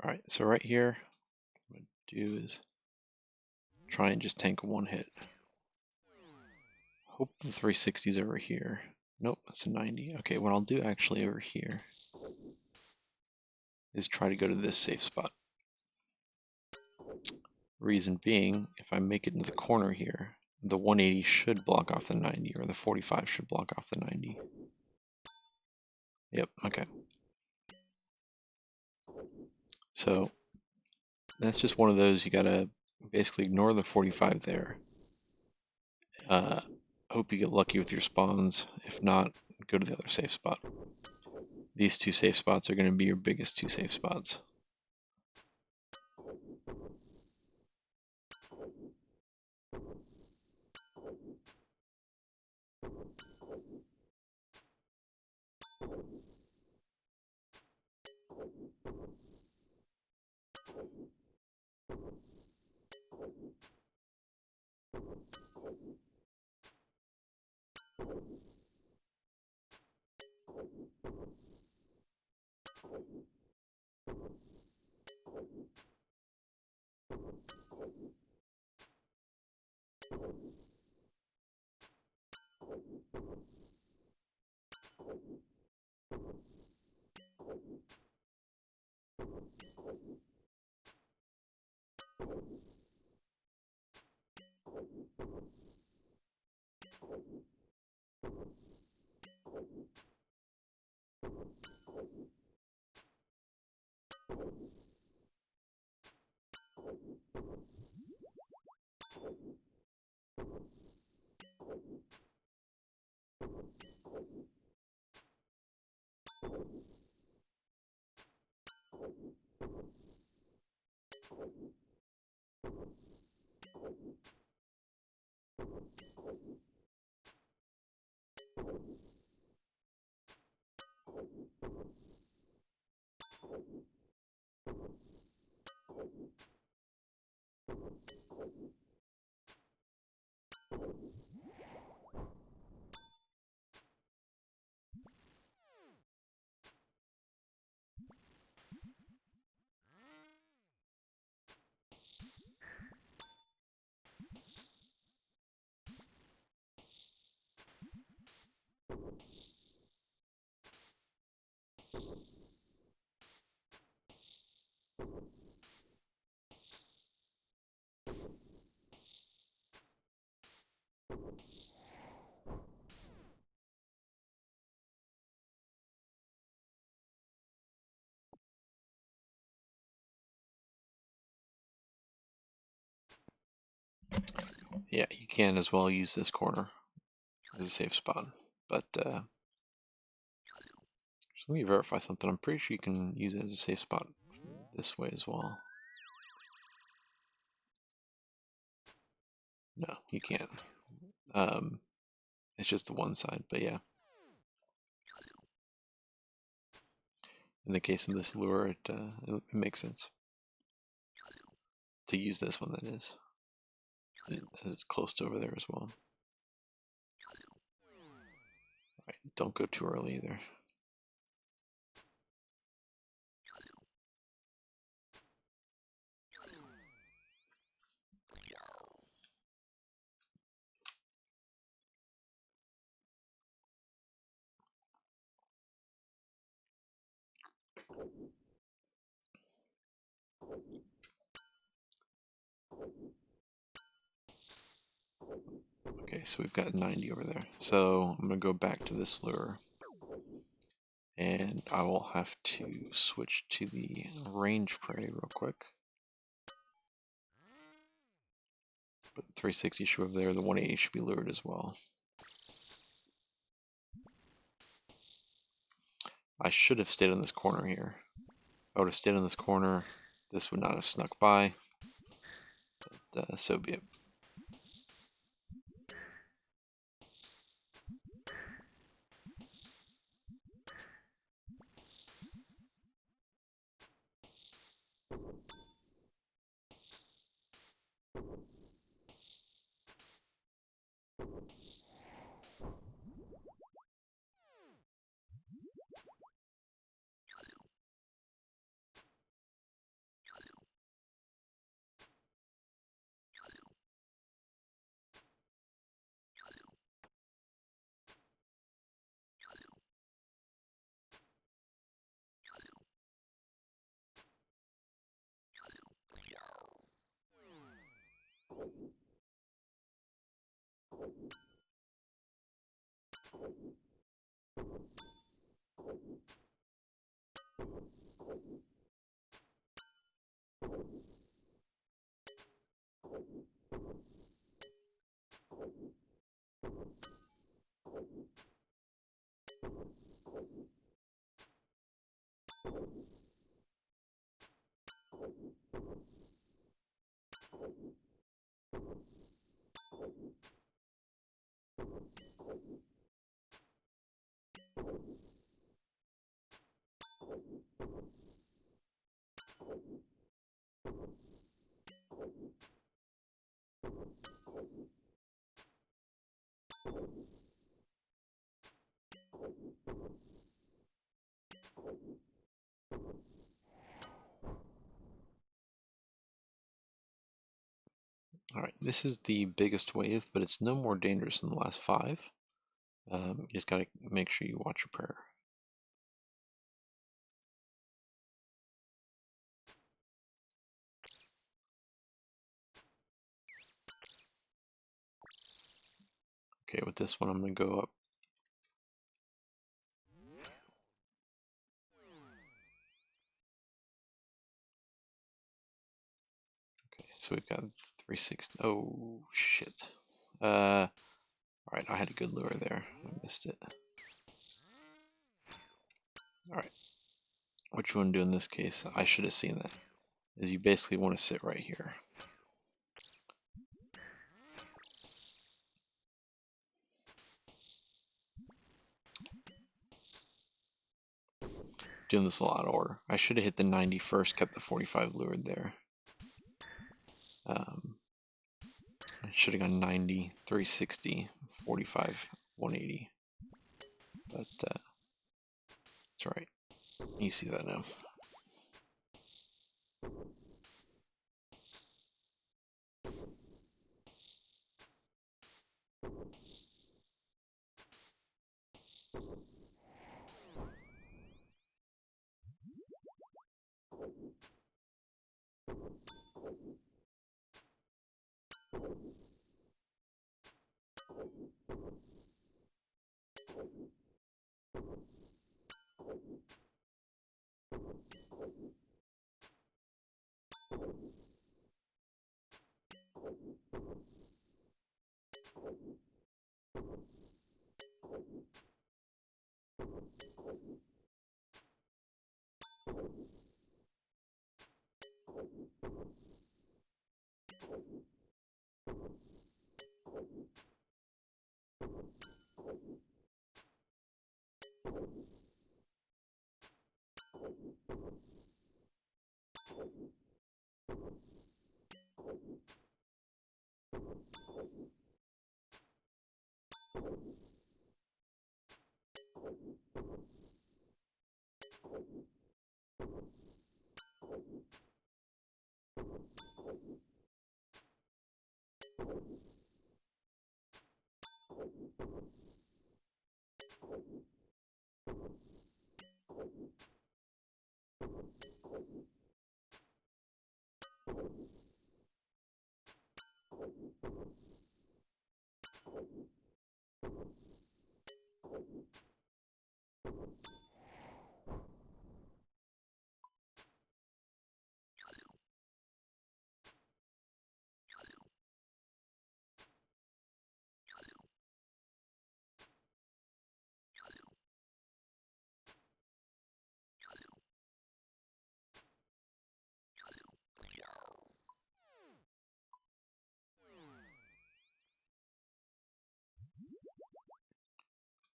All right, so right here, what I'm gonna do is try and just tank one hit. Hope the 360 is over here. Nope, that's a 90. Okay, what I'll do actually over here is try to go to this safe spot. Reason being, if I make it into the corner here, the 180 should block off the 90, or the 45 should block off the 90. Yep, okay. So that's just one of those, you gotta basically ignore the 45 there. Hope you get lucky with your spawns. If not, go to the other safe spot. These two safe spots are going to be your biggest two safe spots. Yeah, you can as well use this corner as a safe spot. But just let me verify something. I'm pretty sure you can use it as a safe spot this way as well. No, you can't. It's just the one side, but yeah. In the case of this lure, it makes sense to use this one, that is, as it's close to over there as well. Right, don't go too early either. Okay, so we've got 90 over there. So I'm going to go back to this lure. And I will have to switch to the range prey real quick. But 360 should be over there. The 180 should be lured as well. I should have stayed in this corner here. If I would have stayed in this corner, this would not have snuck by. But so be it. Alright, this is the biggest wave, but it's no more dangerous than the last 5. You just gotta make sure you watch your prayer. Okay, with this one I'm gonna go up. Okay, so we've got 360. Oh shit. Alright, I had a good lure there. I missed it. Alright. What you want to do in this case, I should have seen that, is you basically want to sit right here. Doing this a lot of order. I should have hit the 90 first, kept the 45 lured there. I should have gone 90, 360, 45, 180. But it's alright. You see that now.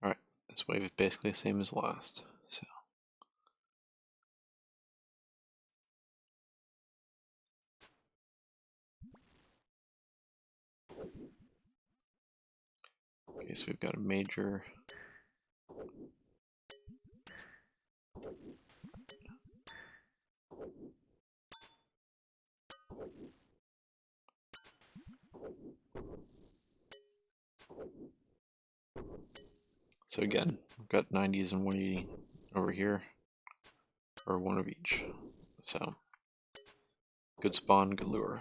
Alright, this wave is basically the same as last. So okay, so we've got a major. So again, we've got 90s and 180 over here, or one of each. So good spawn, good lure.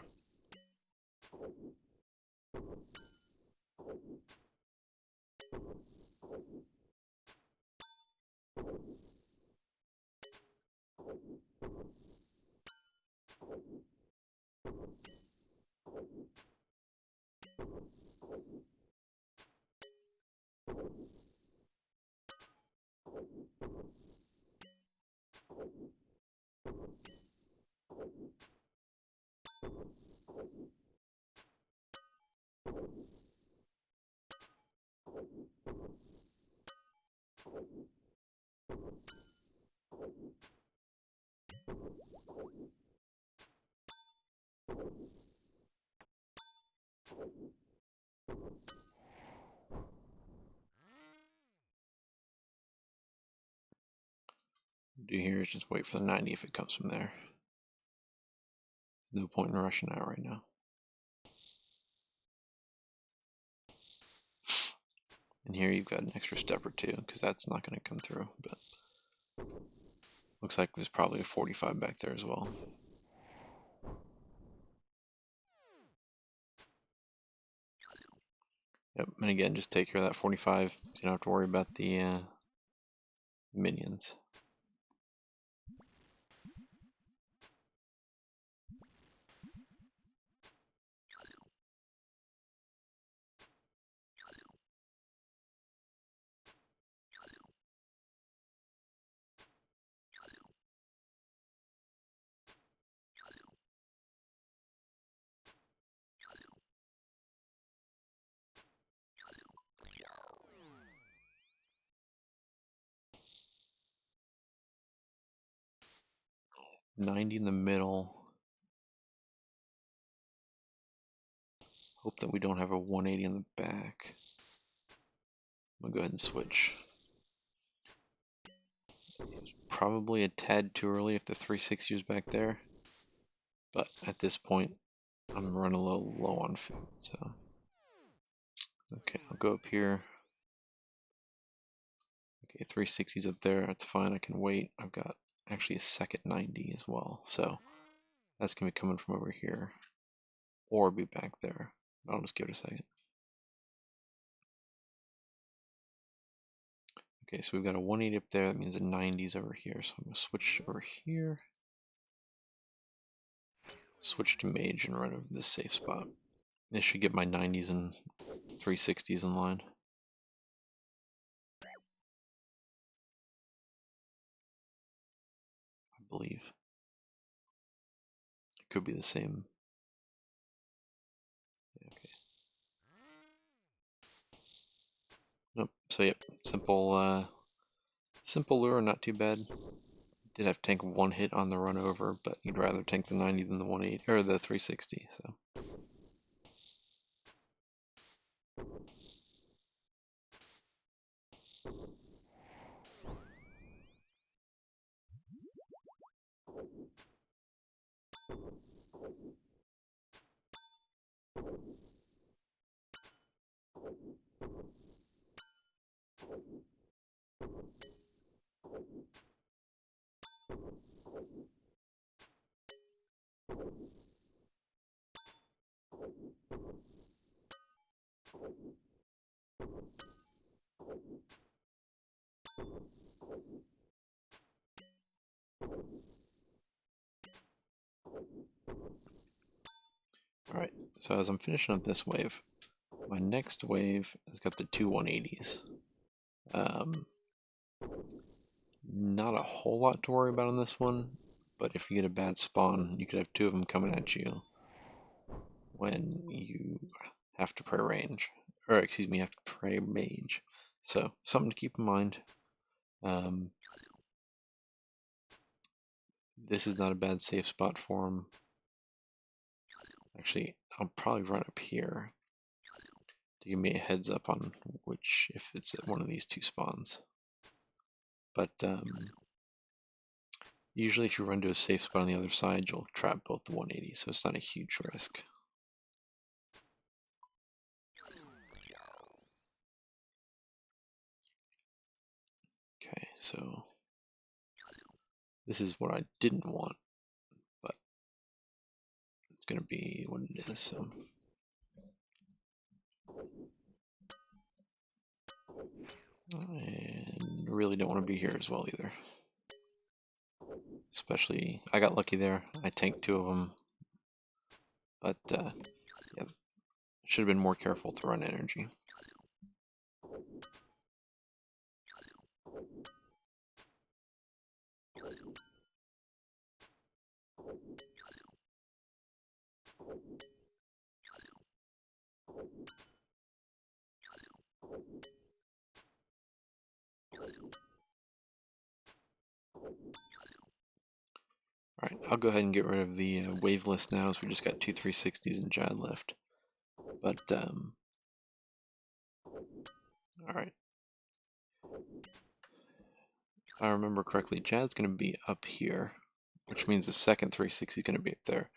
Do here is just wait for the 90 if it comes from there. No point in rushing out right now. And here you've got an extra step or two because that's not going to come through. But looks like there's probably a 45 back there as well. Yep, and again, just take care of that 45. So you don't have to worry about the minions. .90 in the middle. Hope that we don't have a 180 on the back. I'm gonna go ahead and switch. It was probably a tad too early if the 360 was back there, but at this point I'm running a little low on food, so okay, I'll go up here. Okay, 360's up there, that's fine, I can wait. I've got actually a second 90 as well, so that's gonna be coming from over here or be back there. I'll just give it a second. Okay, so we've got a 180 up there, that means a 90's over here, so I'm gonna switch over here. Switch to mage and run over this safe spot. This should get my 90's and 360's in line. I believe. It could be the same. Okay. Nope. So yep, simple lure, not too bad. Did have to tank one hit on the run over, but you'd rather tank the 90 than the 180 or the 360. So. Alright, so as I'm finishing up this wave, my next wave has got the two 180s. Not a whole lot to worry about on this one, but if you get a bad spawn, you could have two of them coming at you when you have to pray range, or excuse me, you have to pray mage. So something to keep in mind. This is not a bad safe spot for him. Actually, I'll probably run up here to give me a heads up on which, if it's at one of these two spawns. But usually if you run to a safe spot on the other side, you'll trap both the 180, so it's not a huge risk. Okay, so this is what I didn't want, but it's gonna be what it is, so. And really don't want to be here as well either. Especially, I got lucky there. I tanked two of them, but yeah, should have been more careful to run energy. Alright, I'll go ahead and get rid of the wave list now, as we just got two 360s and Jad left. But, alright. If I remember correctly, Jad's going to be up here, which means the second 360 is going to be up there.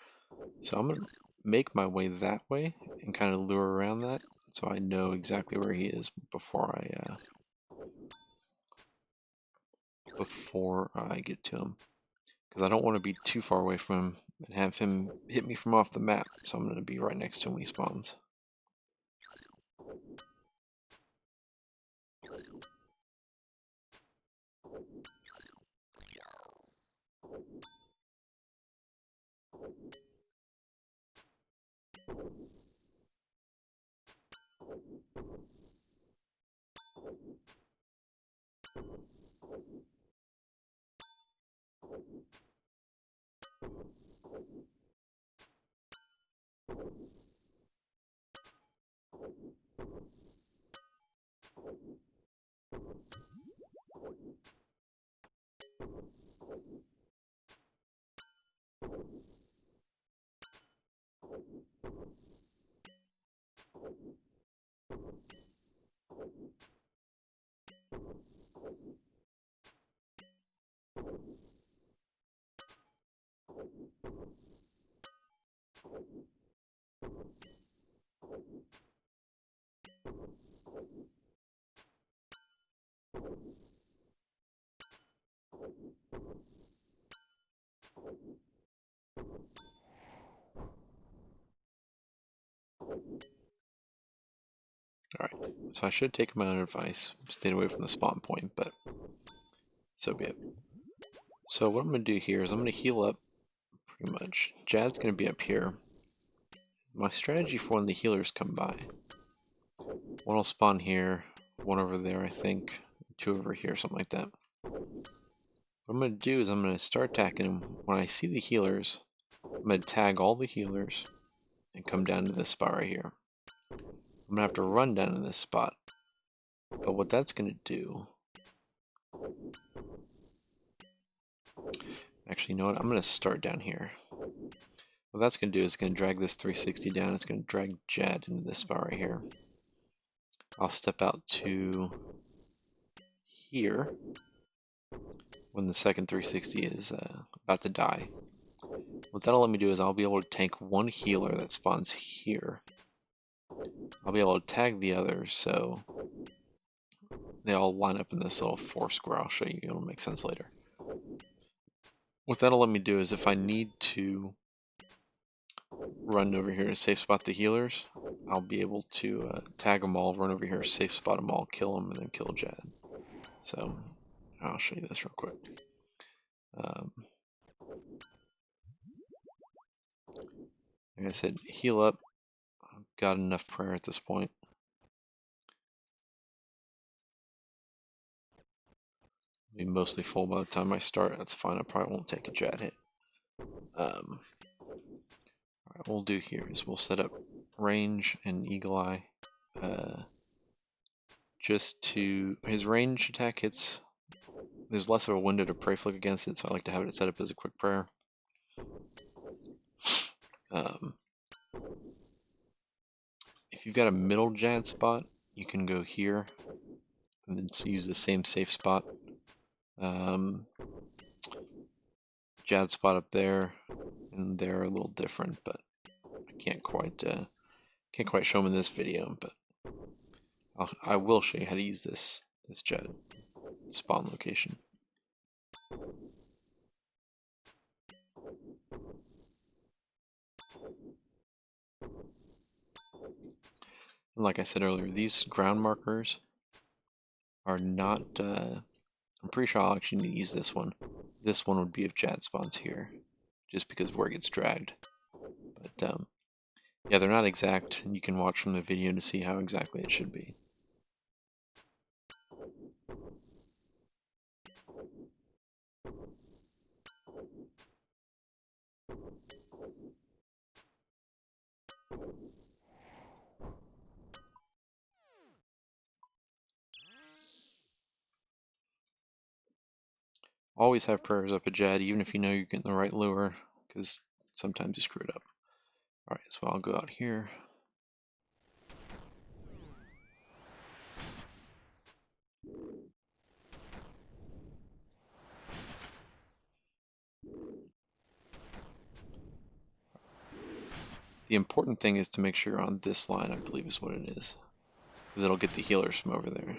So I'm going to make my way that way and kind of lure around that, so I know exactly where he is before I get to him. Because I don't want to be too far away from him and have him hit me from off the map, so I'm going to be right next to him when he spawns. Alright, so I should have taken my own advice, stayed away from the spawn point, but so be it. So what I'm going to do here is I'm going to heal up, pretty much. Jad's going to be up here. My strategy for when the healers come by, one will spawn here, one over there I think, two over here, something like that. What I'm going to do is I'm going to start attacking them. When I see the healers, I'm going to tag all the healers and come down to this spot right here. I'm going to have to run down to this spot. But what that's going to do... Actually, you know what? I'm going to start down here. What that's going to do is it's going to drag this 360 down. It's going to drag Jad into this spot right here. I'll step out to here when the second 360 is about to die. What that'll let me do is I'll be able to tank one healer that spawns here. I'll be able to tag the others so they all line up in this little four square. I'll show you, it'll make sense later. What that'll let me do is if I need to run over here to safe spot the healers, I'll be able to tag them all, run over here, safe spot them all, kill them, and then kill Jad. So I'll show you this real quick. Like I said, heal up. I've got enough prayer at this point. Be mostly full by the time I start. That's fine. I probably won't take a Jad hit. Alright, what we'll do here is we'll set up range and eagle eye. Just to his range attack hits. There's less of a window to pray flick against it, so I like to have it set up as a quick prayer. If you've got a middle Jad spot, you can go here and then use the same safe spot. Jad spot up there, and they're a little different, but I can't quite show them in this video. But I will show you how to use this Jad spawn location. And like I said earlier, these ground markers are not. I'm pretty sure I'll actually need to use this one. This one would be if Jad spawns here, just because of where it gets dragged. But yeah, they're not exact, and you can watch from the video to see how exactly it should be. Always have prayers up a Jad, even if you know you're getting the right lure, because sometimes you screw it up. Alright, so I'll go out here. The important thing is to make sure you're on this line, I believe is what it is, because it'll get the healers from over there.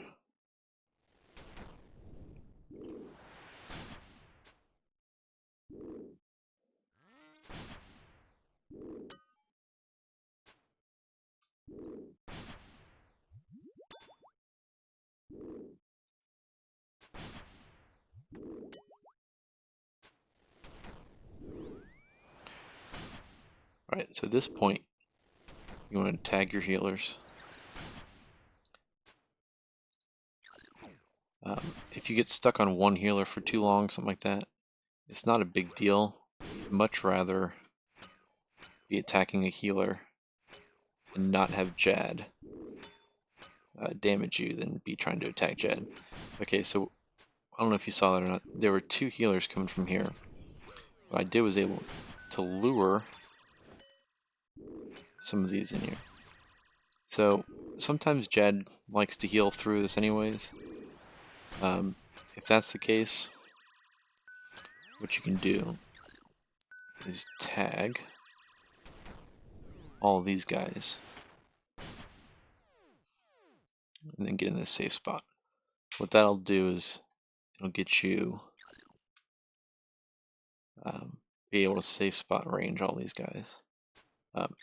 Alright, so at this point, you want to tag your healers. If you get stuck on one healer for too long, something like that, it's not a big deal. I'd much rather be attacking a healer and not have Jad damage you than be trying to attack Jad. Okay, so I don't know if you saw that or not. There were two healers coming from here. What I did was able to lure some of these in here. So sometimes Jad likes to heal through this anyways. If that's the case, what you can do is tag all of these guys. and then get in this safe spot. What that'll do is it'll get you be able to safe spot range all these guys.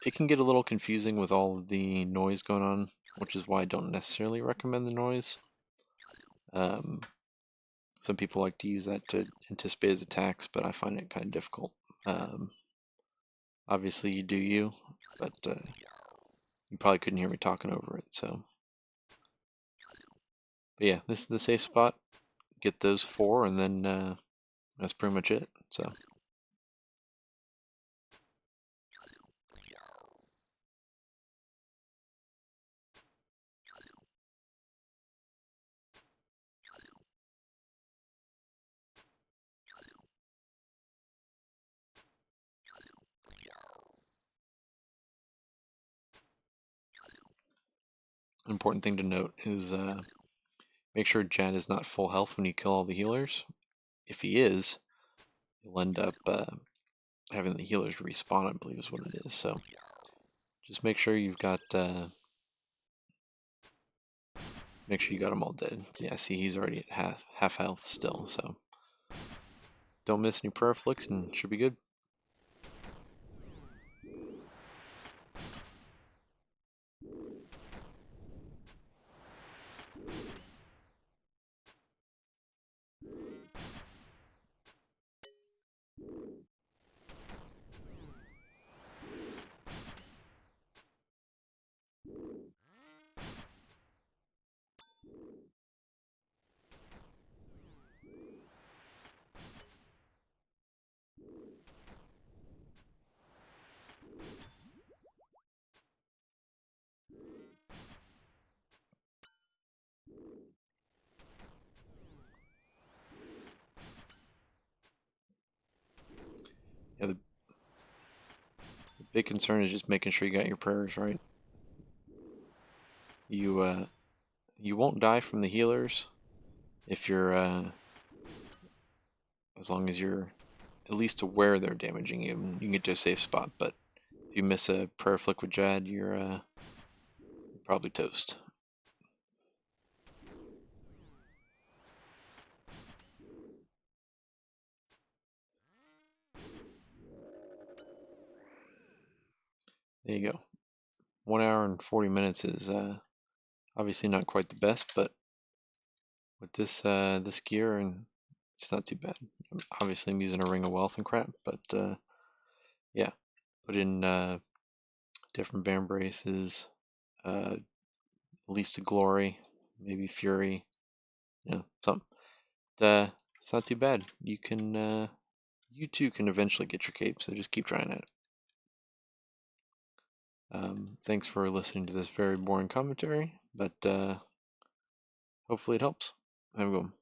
It can get a little confusing with all of the noise going on, which is why I don't necessarily recommend the noise. Some people like to use that to anticipate his attacks, but I find it kind of difficult. Obviously you do you, but you probably couldn't hear me talking over it, so. But yeah, this is the safe spot. Get those 4, and then that's pretty much it, so. An important thing to note is make sure Jad is not full health when you kill all the healers. If he is, you'll end up having the healers respawn, I believe is what it is. So just make sure you've got make sure you got them all dead. Yeah, see, he's already at half health still, so don't miss any prayer flicks and should be good. Yeah, the big concern is just making sure you got your prayers right. You won't die from the healers if you're as long as you're at least aware they're damaging you. You can get to a safe spot, but if you miss a prayer flick with Jad, you're probably toast. There you go. 1 hour and 40 minutes is obviously not quite the best, but with this gear, and it's not too bad. Obviously, I'm using a ring of wealth and crap, but yeah, put in different van braces, least to glory, maybe fury, something. It's not too bad. You too can eventually get your cape, so just keep trying at it. Thanks for listening to this very boring commentary, but hopefully it helps. Have a good one.